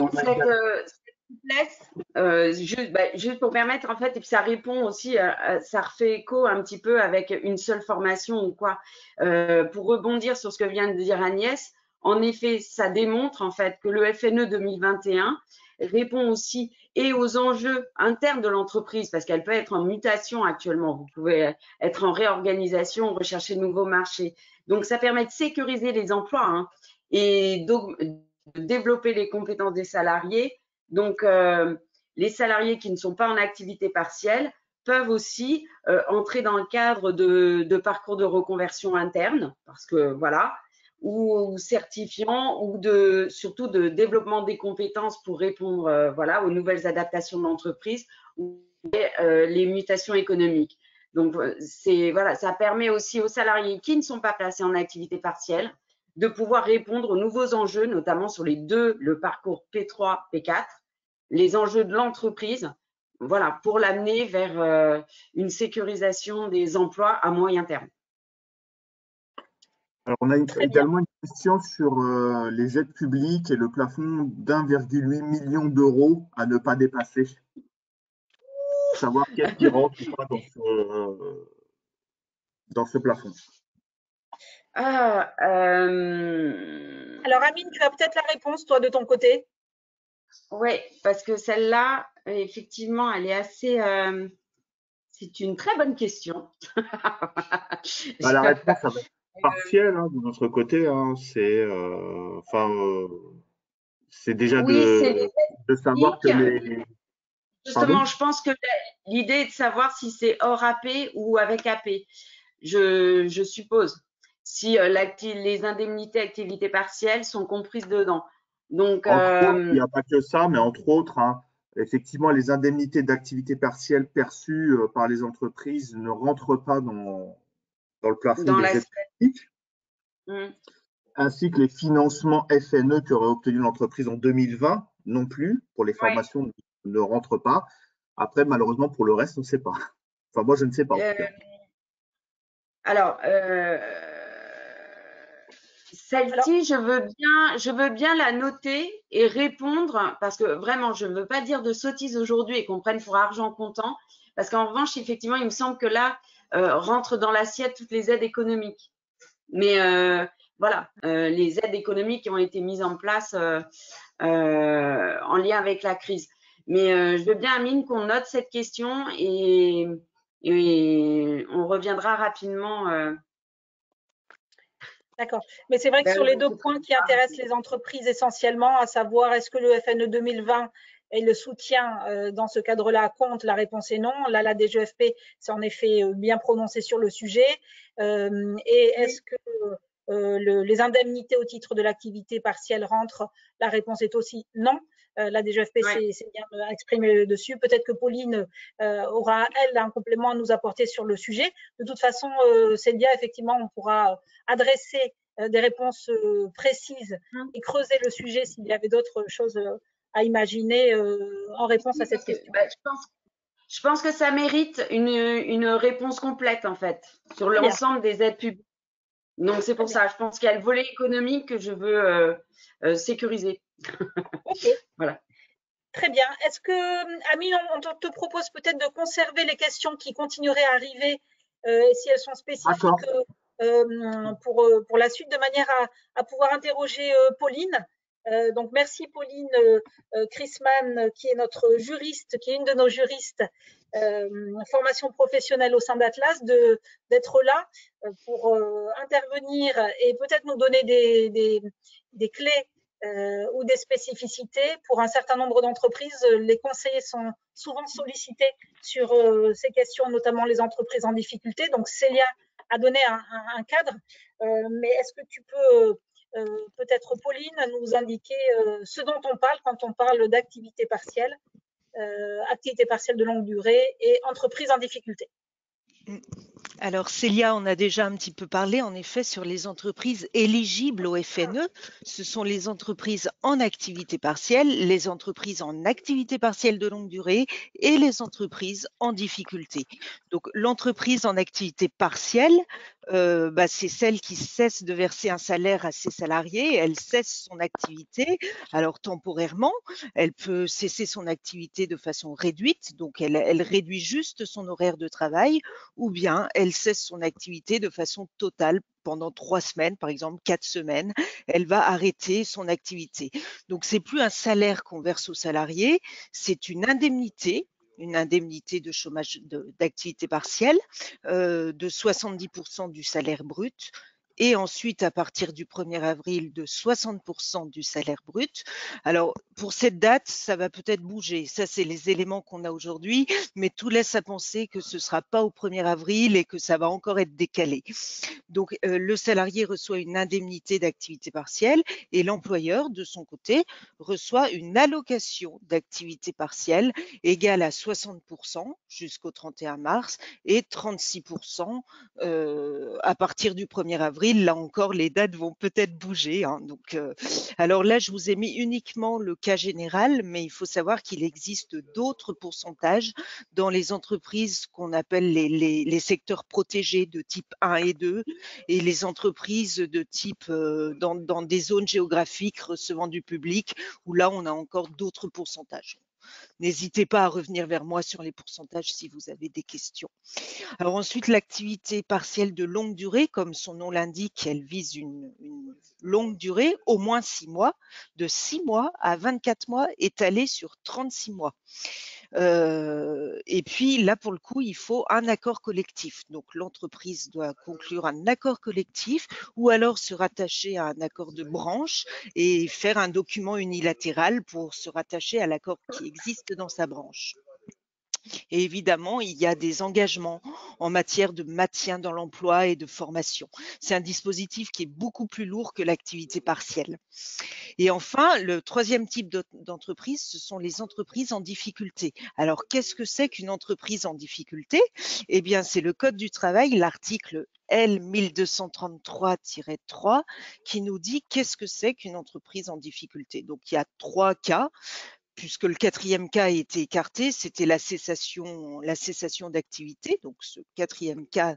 juste pour permettre, en fait, et puis ça répond aussi, ça refait écho un petit peu avec une seule formation ou quoi. Pour rebondir sur ce que vient de dire Agnès, en effet, ça démontre en fait que le FNE 2021 répond aussi et aux enjeux internes de l'entreprise, parce qu'elle peut être en mutation actuellement. Vous pouvez être en réorganisation, rechercher de nouveaux marchés. Donc, ça permet de sécuriser les emplois et donc de développer les compétences des salariés. Donc, les salariés qui ne sont pas en activité partielle peuvent aussi entrer dans le cadre de parcours de reconversion interne, parce que voilà, ou certifiant, ou surtout de développement des compétences pour répondre voilà, aux nouvelles adaptations de l'entreprise ou les mutations économiques. Donc, voilà, ça permet aussi aux salariés qui ne sont pas placés en activité partielle de pouvoir répondre aux nouveaux enjeux, notamment sur le parcours P3, P4, les enjeux de l'entreprise, voilà, pour l'amener vers une sécurisation des emplois à moyen terme. Alors, on a également une question sur les aides publiques et le plafond d'1,8 million d'euros à ne pas dépasser. Savoir qu'est-ce qui rentre ou pas dans ce plafond. Alors, Amine, tu as peut-être la réponse, toi, de ton côté. Oui, parce que celle-là, effectivement, elle est assez… c'est une très bonne question. La réponse, ça va être partielle de notre côté. C'est déjà de savoir que les… Justement, je pense que l'idée est de savoir si c'est hors AP ou avec AP. Je suppose, si les indemnités activité partielle sont comprises dedans. Donc, il n'y a pas que ça, mais entre autres, effectivement, les indemnités d'activité partielle perçues par les entreprises ne rentrent pas dans le plafond des aides publiques, ainsi que les financements FNE qu'aurait obtenu l'entreprise en 2020 non plus, pour les formations ne rentrent pas. Après, malheureusement, pour le reste, on ne sait pas. Enfin, moi, je ne sais pas en tout cas. Alors, celle-ci, je veux bien la noter et répondre, parce que vraiment, je ne veux pas dire de sottises aujourd'hui et qu'on prenne pour argent comptant, parce qu'en revanche, effectivement, il me semble que là, rentrent dans l'assiette toutes les aides économiques. Mais voilà, les aides économiques qui ont été mises en place en lien avec la crise. Mais je veux bien, Amine, qu'on note cette question et on reviendra rapidement. D'accord. Mais c'est vrai que sur les deux points qui intéressent les entreprises essentiellement, à savoir est-ce que le FNE 2020 et le soutien dans ce cadre-là compte, la réponse est non. Là, la DGFP s'est en effet bien prononcée sur le sujet. Et est-ce que les indemnités au titre de l'activité partielle rentrent? La réponse est aussi non. La DGFP s'est bien exprimée dessus. Peut-être que Pauline aura, elle, un complément à nous apporter sur le sujet. De toute façon, Célia, effectivement, on pourra adresser des réponses précises et creuser le sujet s'il y avait d'autres choses à imaginer en réponse à cette question. Je pense que ça mérite une réponse complète, en fait, sur l'ensemble des aides publiques. Donc, c'est pour ça, je pense qu'il y a le volet économique que je veux sécuriser. Ok. Voilà. Très bien. Est-ce que, Amine, on te propose peut-être de conserver les questions qui continueraient à arriver si elles sont spécifiques pour la suite, de manière à pouvoir interroger Pauline. Donc, merci Pauline Chrisman, qui est notre juriste, qui est une de nos juristes formation professionnelle au sein d'Atlas, d'être là pour intervenir et peut-être nous donner des clés ou des spécificités. Pour un certain nombre d'entreprises, les conseillers sont souvent sollicités sur ces questions, notamment les entreprises en difficulté. Donc, Célia a donné un cadre, mais est-ce que tu peux peut-être, Pauline, nous indiquer ce dont on parle quand on parle d'activité partielle, activité partielle de longue durée et entreprise en difficulté? Alors, Célia, on a déjà un petit peu parlé, en effet, sur les entreprises éligibles au FNE. Ce sont les entreprises en activité partielle, les entreprises en activité partielle de longue durée et les entreprises en difficulté. Donc, l'entreprise en activité partielle, c'est celle qui cesse de verser un salaire à ses salariés. Elle cesse son activité. Alors, temporairement, elle peut cesser son activité de façon réduite. Donc, elle réduit juste son horaire de travail, ou bien elle cesse son activité de façon totale pendant 3 semaines, par exemple 4 semaines, elle va arrêter son activité. Donc, c'est plus un salaire qu'on verse aux salariés, c'est une indemnité de chômage d'activité partielle de 70% du salaire brut. Et ensuite, à partir du 1er avril, de 60% du salaire brut. Alors, pour cette date, ça va peut-être bouger. Ça, c'est les éléments qu'on a aujourd'hui, mais tout laisse à penser que ce ne sera pas au 1er avril et que ça va encore être décalé. Donc, le salarié reçoit une indemnité d'activité partielle et l'employeur, de son côté, reçoit une allocation d'activité partielle égale à 60% jusqu'au 31 mars et 36% à partir du 1er avril. Là encore, les dates vont peut-être bouger. Donc, alors là, je vous ai mis uniquement le cas général, mais il faut savoir qu'il existe d'autres pourcentages dans les entreprises qu'on appelle les secteurs protégés de type 1 et 2 et les entreprises de type dans des zones géographiques recevant du public, où là, on a encore d'autres pourcentages. N'hésitez pas à revenir vers moi sur les pourcentages si vous avez des questions. Alors ensuite, l'activité partielle de longue durée, comme son nom l'indique, elle vise une longue durée, au moins 6 mois, de 6 mois à 24 mois, étalée sur 36 mois. Et puis là, pour le coup, il faut un accord collectif. Donc, l'entreprise doit conclure un accord collectif ou alors se rattacher à un accord de branche et faire un document unilatéral pour se rattacher à l'accord qui existe dans sa branche. Et évidemment, il y a des engagements en matière de maintien dans l'emploi et de formation. C'est un dispositif qui est beaucoup plus lourd que l'activité partielle. Et enfin, le troisième type d'entreprise, ce sont les entreprises en difficulté. Alors, qu'est-ce que c'est qu'une entreprise en difficulté? Eh bien, c'est le Code du travail, l'article L 1233-3, qui nous dit qu'est-ce que c'est qu'une entreprise en difficulté. Donc, il y a 3 cas. Puisque le 4e cas a été écarté, c'était la cessation d'activité. Donc, ce 4e cas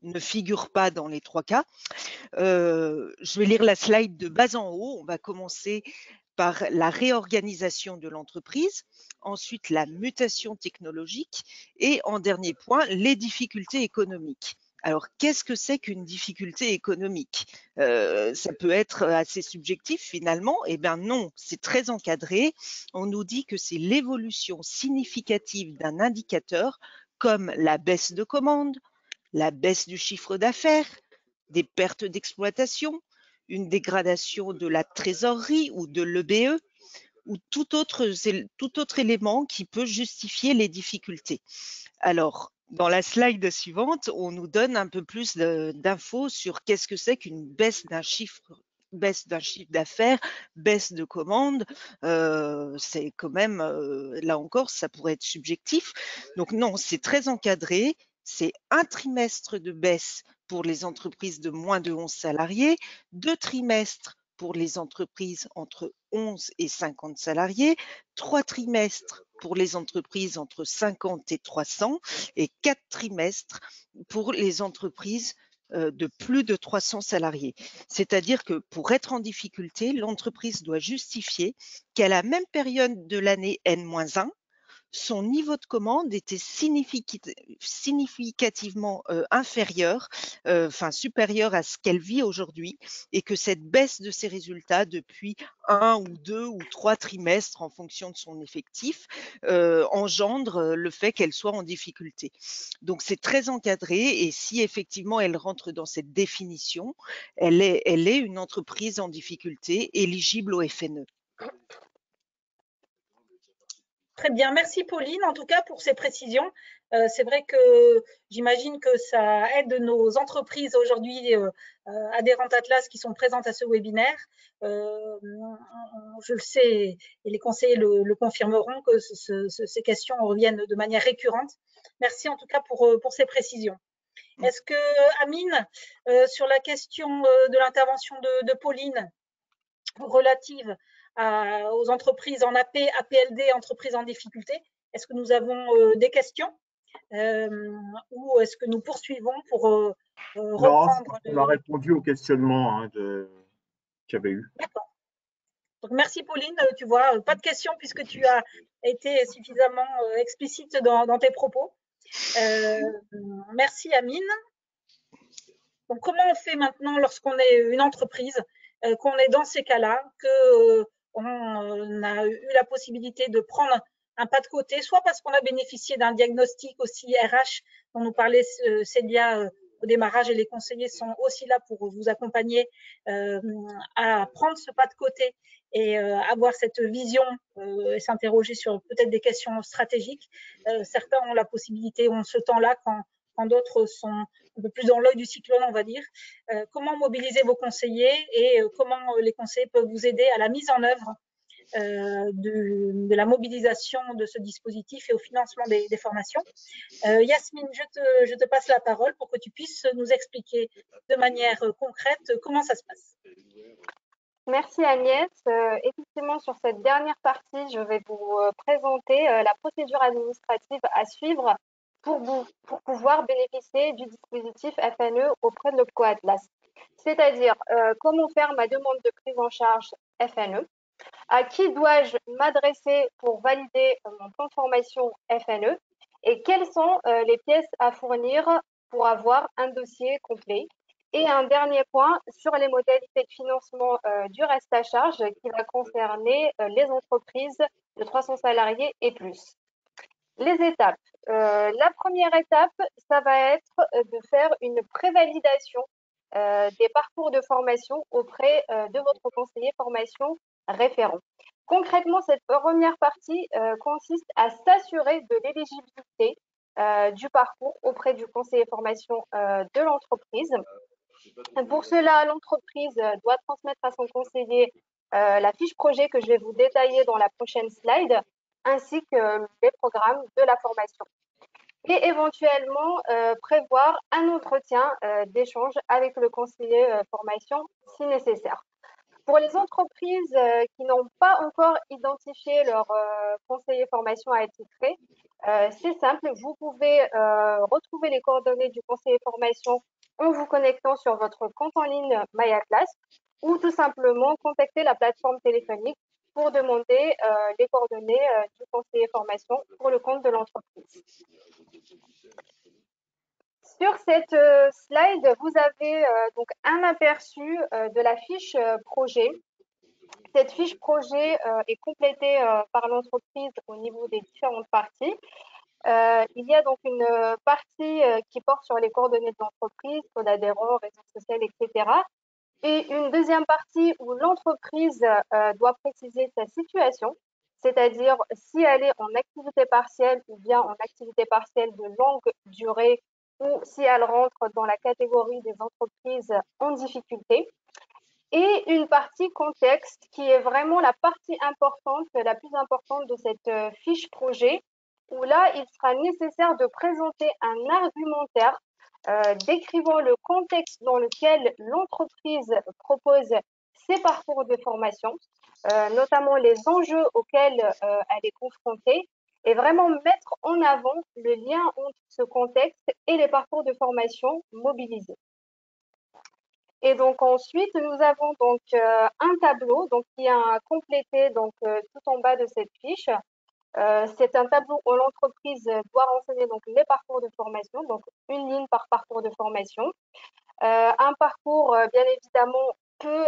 ne figure pas dans les 3 cas. Je vais lire la slide de bas en haut. On va commencer par la réorganisation de l'entreprise. ensuite la mutation technologique et en dernier point, les difficultés économiques. Alors, qu'est-ce que c'est qu'une difficulté économique? Ça peut être assez subjectif finalement. Eh bien non, c'est très encadré. On nous dit que c'est l'évolution significative d'un indicateur comme la baisse de commandes, la baisse du chiffre d'affaires, des pertes d'exploitation, une dégradation de la trésorerie ou de l'EBE, ou tout autre élément qui peut justifier les difficultés. Alors, dans la slide suivante, on nous donne un peu plus d'infos sur qu'est-ce que c'est qu'une baisse d'un chiffre d'affaires, baisse de commandes. C'est quand même, là encore, ça pourrait être subjectif. Donc non, c'est très encadré. C'est un trimestre de baisse pour les entreprises de moins de 11 salariés, 2 trimestres pour les entreprises entre 11 et 50 salariés, 3 trimestres pour les entreprises entre 50 et 300 et 4 trimestres pour les entreprises de plus de 300 salariés. C'est-à-dire que pour être en difficulté, l'entreprise doit justifier qu'à la même période de l'année N-1, son niveau de commande était significativement inférieur, supérieur à ce qu'elle vit aujourd'hui, et que cette baisse de ses résultats depuis 1 ou 2 ou 3 trimestres en fonction de son effectif engendre le fait qu'elle soit en difficulté. Donc c'est très encadré, et si effectivement elle rentre dans cette définition, elle est une entreprise en difficulté éligible au FNE. Très bien, merci Pauline, en tout cas pour ces précisions. C'est vrai que j'imagine que ça aide nos entreprises aujourd'hui adhérentes Atlas qui sont présentes à ce webinaire. Je le sais et les conseillers le confirmeront que ces questions reviennent de manière récurrente. Merci en tout cas pour ces précisions. Est-ce que Amine, sur la question de l'intervention de Pauline relative aux entreprises en AP, APLD, entreprises en difficulté. Est-ce que nous avons des questions ou est-ce que nous poursuivons pour reprendre? Non, on a répondu au questionnement qu'il y avait eu. D'accord. Donc, merci Pauline. Tu vois, pas de questions puisque tu as été suffisamment explicite dans tes propos. Merci Amine. Donc, comment on fait maintenant lorsqu'on est une entreprise, qu'on est dans ces cas-là, qu'on a eu la possibilité de prendre un pas de côté, soit parce qu'on a bénéficié d'un diagnostic aussi RH dont nous parlait Célia au démarrage, et les conseillers sont aussi là pour vous accompagner à prendre ce pas de côté et avoir cette vision et s'interroger sur peut-être des questions stratégiques. Certains ont la possibilité, ont ce temps-là quand d'autres sont un peu plus dans l'œil du cyclone, on va dire. Comment mobiliser vos conseillers et comment les conseillers peuvent vous aider à la mise en œuvre de la mobilisation de ce dispositif et au financement des formations. Yasmine, je te passe la parole pour que tu puisses nous expliquer de manière concrète comment ça se passe. Merci Agnès. Effectivement, sur cette dernière partie, je vais vous présenter la procédure administrative à suivre pour pouvoir bénéficier du dispositif FNE auprès de l'OPCO Atlas. C'est-à-dire, comment faire ma demande de prise en charge FNE, à qui dois-je m'adresser pour valider mon plan de formation FNE et quelles sont les pièces à fournir pour avoir un dossier complet. Et un dernier point sur les modalités de financement du reste à charge qui va concerner les entreprises de 300 salariés et plus. Les étapes. La première étape, ça va être de faire une prévalidation des parcours de formation auprès de votre conseiller formation référent. Concrètement, cette première partie consiste à s'assurer de l'éligibilité du parcours auprès du conseiller formation de l'entreprise. Pour cela, l'entreprise doit transmettre à son conseiller la fiche projet que je vais vous détailler dans la prochaine slide, ainsi que les programmes de la formation. Et éventuellement, prévoir un entretien d'échange avec le conseiller formation si nécessaire. Pour les entreprises qui n'ont pas encore identifié leur conseiller formation à attitré, c'est simple, vous pouvez retrouver les coordonnées du conseiller formation en vous connectant sur votre compte en ligne MyAtlas ou tout simplement contacter la plateforme téléphonique pour demander les coordonnées du conseiller formation pour le compte de l'entreprise. Sur cette slide, vous avez donc un aperçu de la fiche projet. Cette fiche projet est complétée par l'entreprise au niveau des différentes parties. Il y a donc une partie qui porte sur les coordonnées de l'entreprise, code adhérent, réseau social, etc. Et une deuxième partie où l'entreprise doit préciser sa situation, c'est-à-dire si elle est en activité partielle ou bien en activité partielle de longue durée ou si elle rentre dans la catégorie des entreprises en difficulté. Et une partie contexte qui est vraiment la partie importante, la plus importante de cette fiche projet, où là, il sera nécessaire de présenter un argumentaire décrivant le contexte dans lequel l'entreprise propose ses parcours de formation, notamment les enjeux auxquels elle est confrontée, et vraiment mettre en avant le lien entre ce contexte et les parcours de formation mobilisés. Et donc ensuite, nous avons donc un tableau donc, qui est complété donc, tout en bas de cette fiche. C'est un tableau où l'entreprise doit renseigner donc, les parcours de formation, donc une ligne par parcours de formation. Un parcours, bien évidemment, peut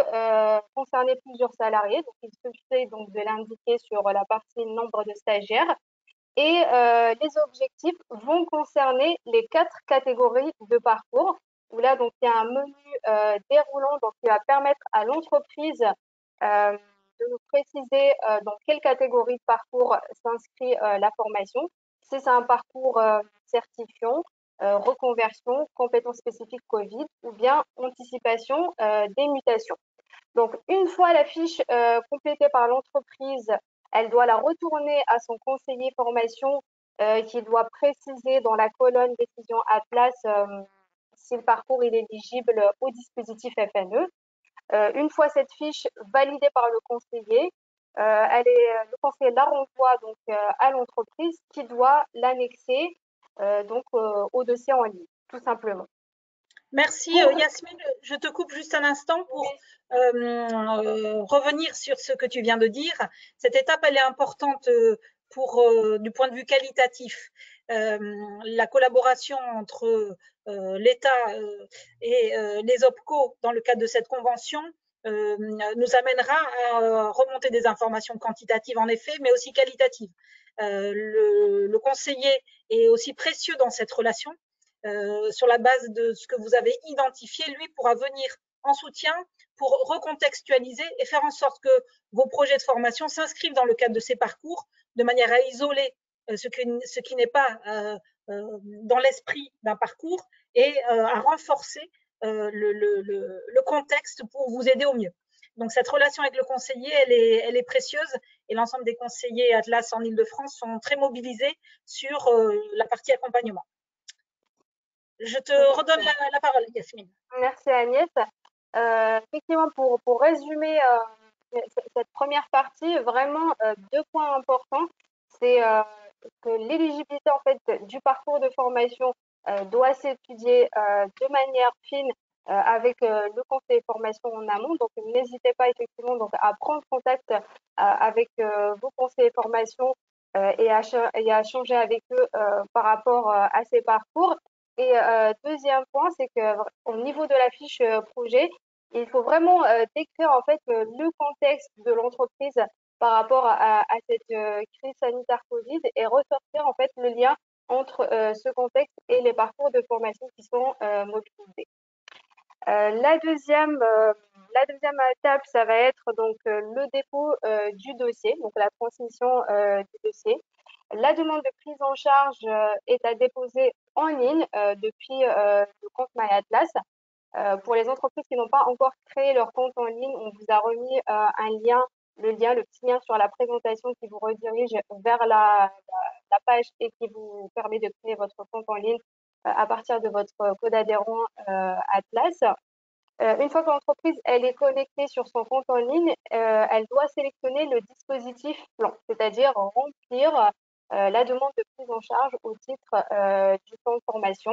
concerner plusieurs salariés. Donc, il suffit donc, de l'indiquer sur la partie nombre de stagiaires. Et les objectifs vont concerner les 4 catégories de parcours, où là, donc, il y a un menu déroulant donc, qui va permettre à l'entreprise de nous préciser dans quelle catégorie de parcours s'inscrit la formation. Si c'est un parcours certifiant, reconversion, compétences spécifiques Covid ou bien anticipation des mutations. Donc, une fois la fiche complétée par l'entreprise, elle doit la retourner à son conseiller formation qui doit préciser dans la colonne décision Atlas si le parcours est éligible au dispositif FNE. Une fois cette fiche validée par le conseiller, le conseiller la renvoie donc à l'entreprise qui doit l'annexer donc au dossier en ligne, tout simplement. Merci Yasmine. Je te coupe juste un instant pour revenir sur ce que tu viens de dire. Cette étape, elle est importante du point de vue qualitatif. La collaboration entre l'État et les OPCO dans le cadre de cette convention nous amènera à remonter des informations quantitatives en effet, mais aussi qualitatives. Le conseiller est aussi précieux dans cette relation. Sur la base de ce que vous avez identifié, lui pourra venir en soutien pour recontextualiser et faire en sorte que vos projets de formation s'inscrivent dans le cadre de ces parcours de manière à isoler ce qui n'est pas dans l'esprit d'un parcours et à renforcer le contexte pour vous aider au mieux. Donc, cette relation avec le conseiller, elle est précieuse et l'ensemble des conseillers Atlas en Ile-de-France sont très mobilisés sur la partie accompagnement. Je te redonne la parole, Yasmine. Merci Agnès. Effectivement, pour résumer cette première partie, vraiment 2 points importants. C'est que l'éligibilité en fait du parcours de formation doit s'étudier de manière fine avec le conseiller de formation en amont. Donc, n'hésitez pas effectivement donc, à prendre contact avec vos conseillers de formation et à changer avec eux par rapport à ces parcours. Et deuxième point, c'est qu'au niveau de la fiche projet, il faut vraiment décrire en fait le contexte de l'entreprise par rapport à cette crise sanitaire Covid et ressortir en fait le lien entre ce contexte et les parcours de formation qui sont mobilisés. La deuxième étape, ça va être donc le dépôt du dossier, donc la transmission du dossier. La demande de prise en charge est à déposer en ligne depuis le compte MyAtlas. Pour les entreprises qui n'ont pas encore créé leur compte en ligne, on vous a remis le petit lien sur la présentation qui vous redirige vers la page et qui vous permet de créer votre compte en ligne à partir de votre code adhérent Atlas. Une fois que l'entreprise elle est connectée sur son compte en ligne, elle doit sélectionner le dispositif plan, c'est-à-dire remplir la demande de prise en charge au titre du plan de formation.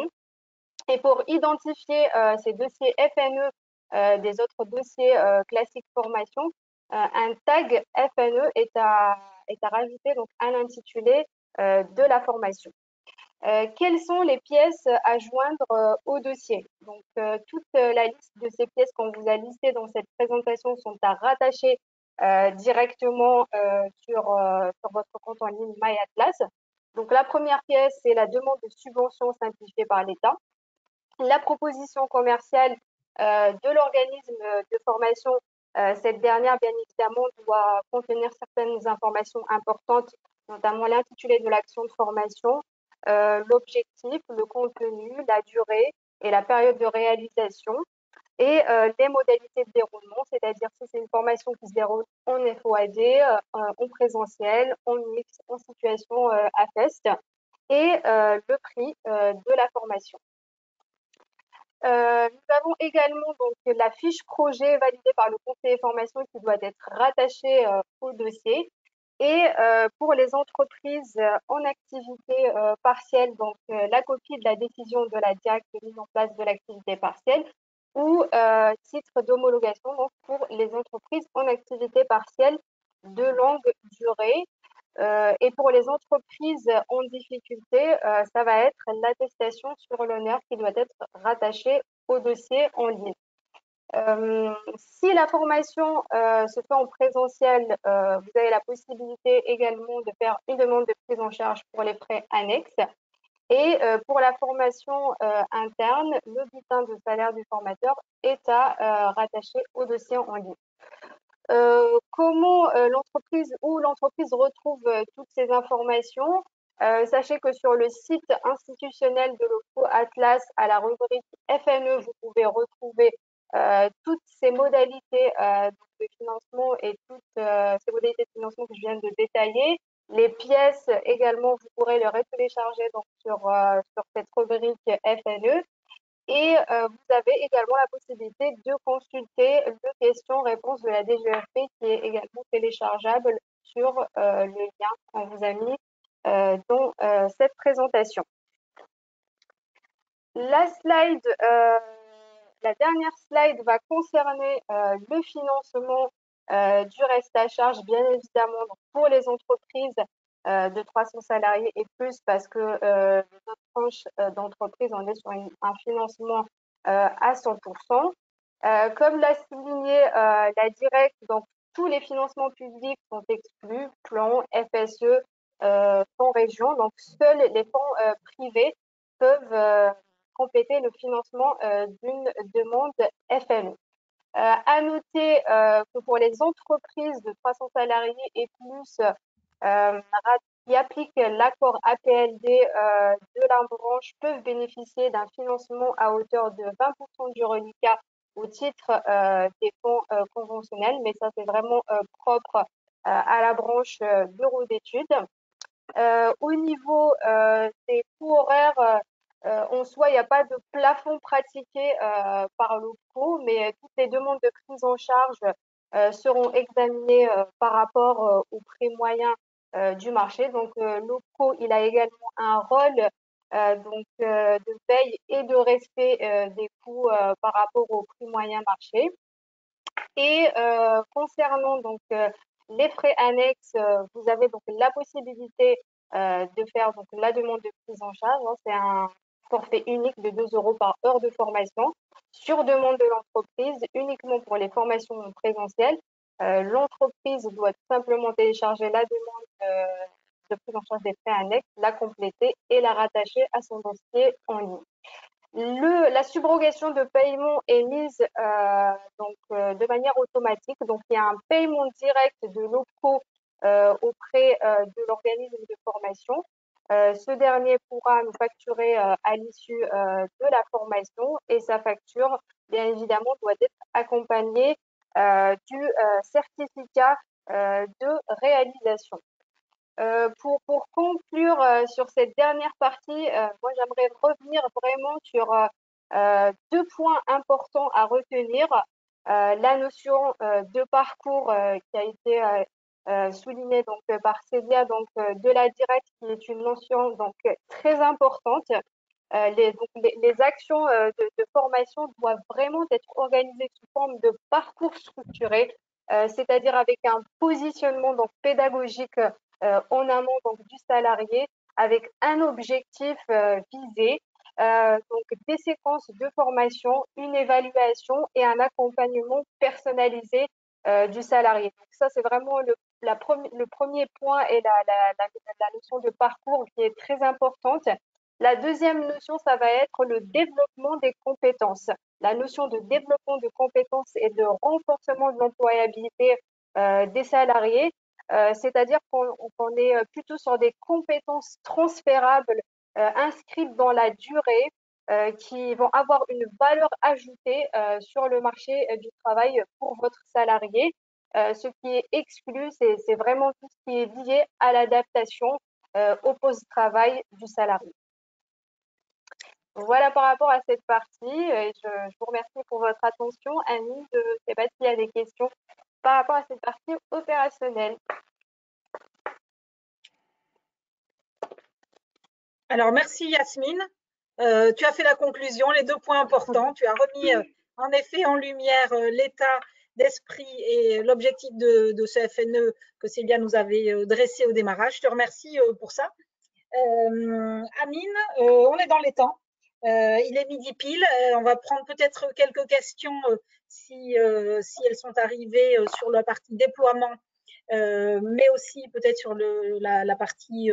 Et pour identifier ces dossiers FNE des autres dossiers classiques formation, un tag FNE est à rajouter donc à l'intitulé de la formation. Quelles sont les pièces à joindre au dossier? Donc, toute la liste de ces pièces qu'on vous a listées dans cette présentation sont à rattacher directement sur votre compte en ligne MyAtlas. Donc, la première pièce, c'est la demande de subvention simplifiée par l'État. La proposition commerciale de l'organisme de formation, cette dernière, bien évidemment, doit contenir certaines informations importantes, notamment l'intitulé de l'action de formation, l'objectif, le contenu, la durée et la période de réalisation et les modalités de déroulement, c'est-à-dire si c'est une formation qui se déroule en FOAD, en présentiel, en mix, en situation AFEST et le prix de la formation. Nous avons également donc la fiche projet validée par le conseiller formation qui doit être rattachée au dossier. Et pour les entreprises en activité partielle, donc la copie de la décision de la DIAC de mise en place de l'activité partielle ou titre d'homologation donc pour les entreprises en activité partielle de longue durée. Et pour les entreprises en difficulté, ça va être l'attestation sur l'honneur qui doit être rattachée au dossier en ligne. Si la formation se fait en présentiel, vous avez la possibilité également de faire une demande de prise en charge pour les frais annexes. Et pour la formation interne, le bulletin de salaire du formateur est à rattacher au dossier en ligne. Comment l'entreprise retrouve toutes ces informations? Sachez que sur le site institutionnel de l'OPCO Atlas, à la rubrique FNE, vous pouvez retrouver toutes ces modalités de financement et toutes ces modalités de financement que je viens de détailler. Les pièces également, vous pourrez les télécharger donc sur cette rubrique FNE. Et vous avez également la possibilité de consulter le question-réponse de la DGFP qui est également téléchargeable sur le lien qu'on vous a mis dans cette présentation. La dernière slide va concerner le financement du reste à charge, bien évidemment, pour les entreprises de 300 salariés et plus, parce que les autres tranches d'entreprise, on est sur un financement à 100%. Comme l'a souligné la DIRECT, donc tous les financements publics sont exclus, plan, FSE, fonds région, donc seuls les fonds privés peuvent compléter le financement d'une demande FNE. À noter que pour les entreprises de 300 salariés et plus qui appliquent l'accord APLD de la branche peuvent bénéficier d'un financement à hauteur de 20% du reliquat au titre des fonds conventionnels, mais ça c'est vraiment propre à la branche bureau d'études. Au niveau des coûts horaires, en soi, il n'y a pas de plafond pratiqué par l'OPCO, mais toutes les demandes de prise en charge seront examinées par rapport au prix moyen du marché. Donc, l'OPCO, il a également un rôle de veille et de respect des coûts par rapport au prix moyen marché. Et concernant donc les frais annexes, vous avez donc la possibilité de faire donc la demande de prise en charge. C'est un forfait unique de 2 € par heure de formation sur demande de l'entreprise, uniquement pour les formations présentielles. L'entreprise doit tout simplement télécharger la demande de prise en charge des frais annexes, la compléter et la rattacher à son dossier en ligne. La subrogation de paiement est mise de manière automatique. Donc, il y a un paiement direct de l'OPCO auprès de l'organisme de formation. Ce dernier pourra nous facturer à l'issue de la formation et sa facture, bien évidemment, doit être accompagnée du certificat de réalisation. Pour conclure sur cette dernière partie, moi j'aimerais revenir vraiment sur 2 points importants à retenir. La notion de parcours qui a été soulignée donc, par Célia de la DIRECT, qui est une notion donc, très importante. Les actions de formation doivent vraiment être organisées sous forme de parcours structuré c'est-à-dire avec un positionnement donc pédagogique en amont donc du salarié, avec un objectif visé, donc des séquences de formation, une évaluation et un accompagnement personnalisé du salarié. Donc ça, c'est vraiment le premier point et la notion de parcours qui est très importante. La deuxième notion, ça va être le développement des compétences. La notion de développement de compétences et de renforcement de l'employabilité des salariés, c'est-à-dire qu'on est plutôt sur des compétences transférables inscrites dans la durée qui vont avoir une valeur ajoutée sur le marché du travail pour votre salarié. Ce qui est exclu, c'est vraiment tout ce qui est lié à l'adaptation au poste de travail du salarié. Voilà par rapport à cette partie. Je vous remercie pour votre attention. Annie, je ne sais pas s'il y a des questions par rapport à cette partie opérationnelle. Alors, merci Yasmine. Tu as fait la conclusion, les 2 points importants. Tu as remis en effet en lumière l'état d'esprit et l'objectif de ce FNE que Célia nous avait dressé au démarrage. Je te remercie pour ça. Amine, on est dans les temps. Il est midi pile. On va prendre peut-être quelques questions si elles sont arrivées sur la partie déploiement, mais aussi peut-être sur la partie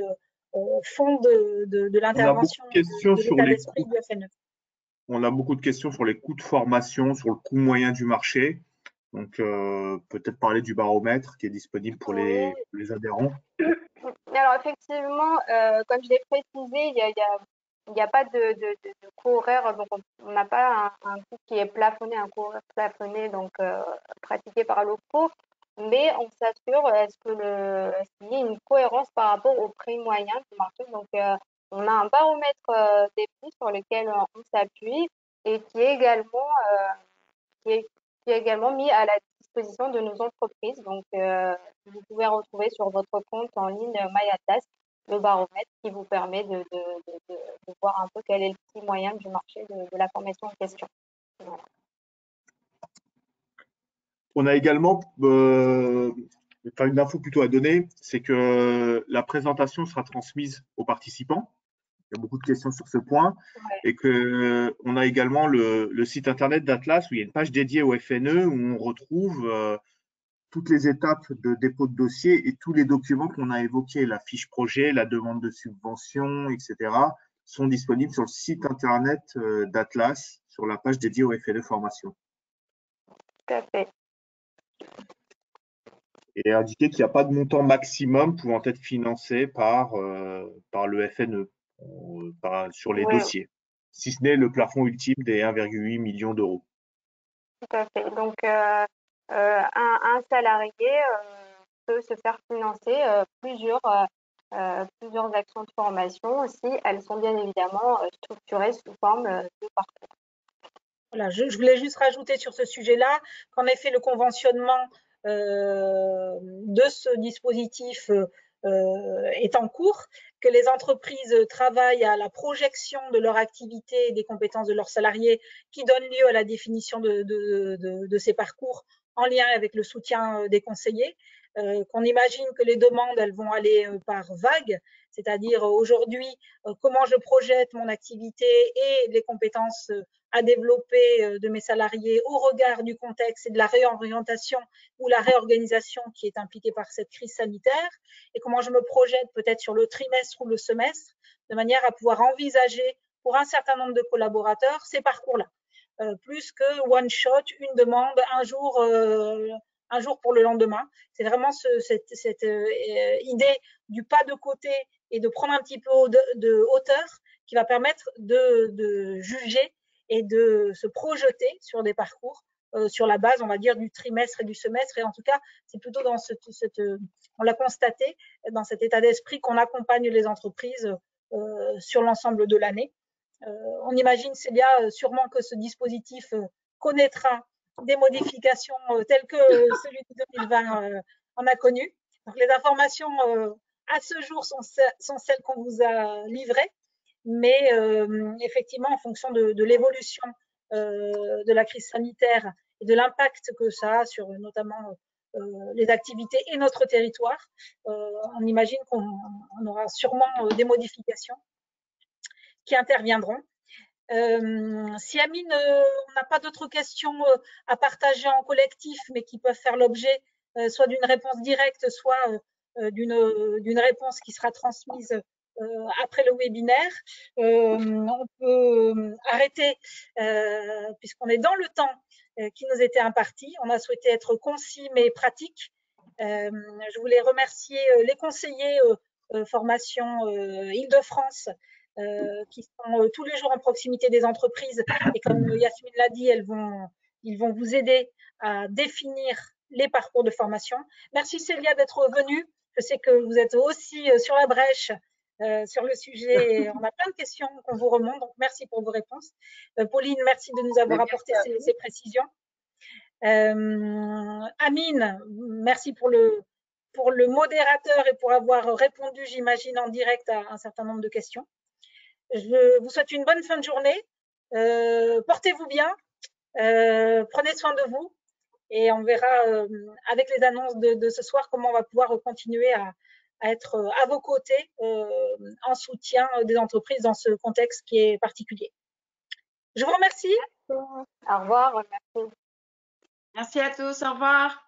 fond de l'intervention de l'état d'esprit du FNE. On a beaucoup de questions sur les coûts de formation, sur le coût moyen du marché. Donc, peut-être parler du baromètre qui est disponible pour les adhérents. Alors, effectivement, comme je l'ai précisé, il n'y a pas de coût horaire. Donc, on n'a pas un coût qui est plafonné, un coût horaire plafonné, donc pratiqué par l'OPCO. Mais on s'assure qu'il y ait une cohérence par rapport au prix moyen du marché. Donc, on a un baromètre des prix sur lequel on s'appuie et qui est également mis à la disposition de nos entreprises. Donc, vous pouvez retrouver sur votre compte en ligne MyAtlas le baromètre qui vous permet de voir un peu quel est le prix moyen du marché de la formation en question. Voilà. On a également une info plutôt à donner, c'est que la présentation sera transmise aux participants. Il y a beaucoup de questions sur ce point. Ouais. Et qu'on a également le site internet d'Atlas où il y a une page dédiée au FNE où on retrouve toutes les étapes de dépôt de dossier et tous les documents qu'on a évoqués, la fiche projet, la demande de subvention, etc., sont disponibles sur le site internet d'Atlas sur la page dédiée au FNE formation. Tout à fait. Et indiquer qu'il n'y a pas de montant maximum pouvant être financé par le FNE sur les dossiers, si ce n'est le plafond ultime des 1,8 million d'euros. Tout à fait. Donc, un salarié peut se faire financer plusieurs actions de formation si elles sont bien évidemment structurées sous forme de parcours. Voilà, je voulais juste rajouter sur ce sujet-là qu'en effet, le conventionnement de ce dispositif est en cours, que les entreprises travaillent à la projection de leur activité et des compétences de leurs salariés qui donnent lieu à la définition de ces parcours en lien avec le soutien des conseillers, qu'on imagine que les demandes, elles vont aller par vagues, c'est-à-dire aujourd'hui, comment je projette mon activité et les compétences à développer de mes salariés au regard du contexte et de la réorientation ou la réorganisation qui est impliquée par cette crise sanitaire, et comment je me projette peut-être sur le trimestre ou le semestre, de manière à pouvoir envisager pour un certain nombre de collaborateurs ces parcours-là. Plus que one shot, une demande, un jour pour le lendemain. C'est vraiment cette idée du pas de côté et de prendre un petit peu de hauteur qui va permettre de juger et de se projeter sur des parcours sur la base, on va dire, du trimestre et du semestre. Et en tout cas, c'est plutôt dans on l'a constaté, dans cet état d'esprit qu'on accompagne les entreprises sur l'ensemble de l'année. On imagine, Célia, sûrement que ce dispositif connaîtra des modifications telles que celui de 2020 en a connu. Donc, les informations à ce jour sont celles qu'on vous a livrées, mais effectivement, en fonction de l'évolution de la crise sanitaire et de l'impact que ça a sur notamment les activités et notre territoire. On imagine qu'on aura sûrement des modifications qui interviendront. Si Amine, on n'a pas d'autres questions à partager en collectif, mais qui peuvent faire l'objet soit d'une réponse directe, soit d'une réponse qui sera transmise après le webinaire, on peut arrêter puisqu'on est dans le temps qui nous était imparti. On a souhaité être concis mais pratique. Je voulais remercier les conseillers formation Île-de-France qui sont tous les jours en proximité des entreprises et comme Yasmine l'a dit, ils vont vous aider à définir les parcours de formation. Merci Célia d'être venue. Je sais que vous êtes aussi sur la brèche sur le sujet. On a plein de questions qu'on vous remonte, donc merci pour vos réponses. Pauline, merci de nous avoir apporté ces précisions. Amine, merci pour le modérateur et pour avoir répondu, j'imagine, en direct à un certain nombre de questions. Je vous souhaite une bonne fin de journée. Portez-vous bien, prenez soin de vous et on verra avec les annonces de ce soir comment on va pouvoir continuer à être à vos côtés en soutien des entreprises dans ce contexte qui est particulier. Je vous remercie. Au revoir. Merci. Merci à tous. Au revoir.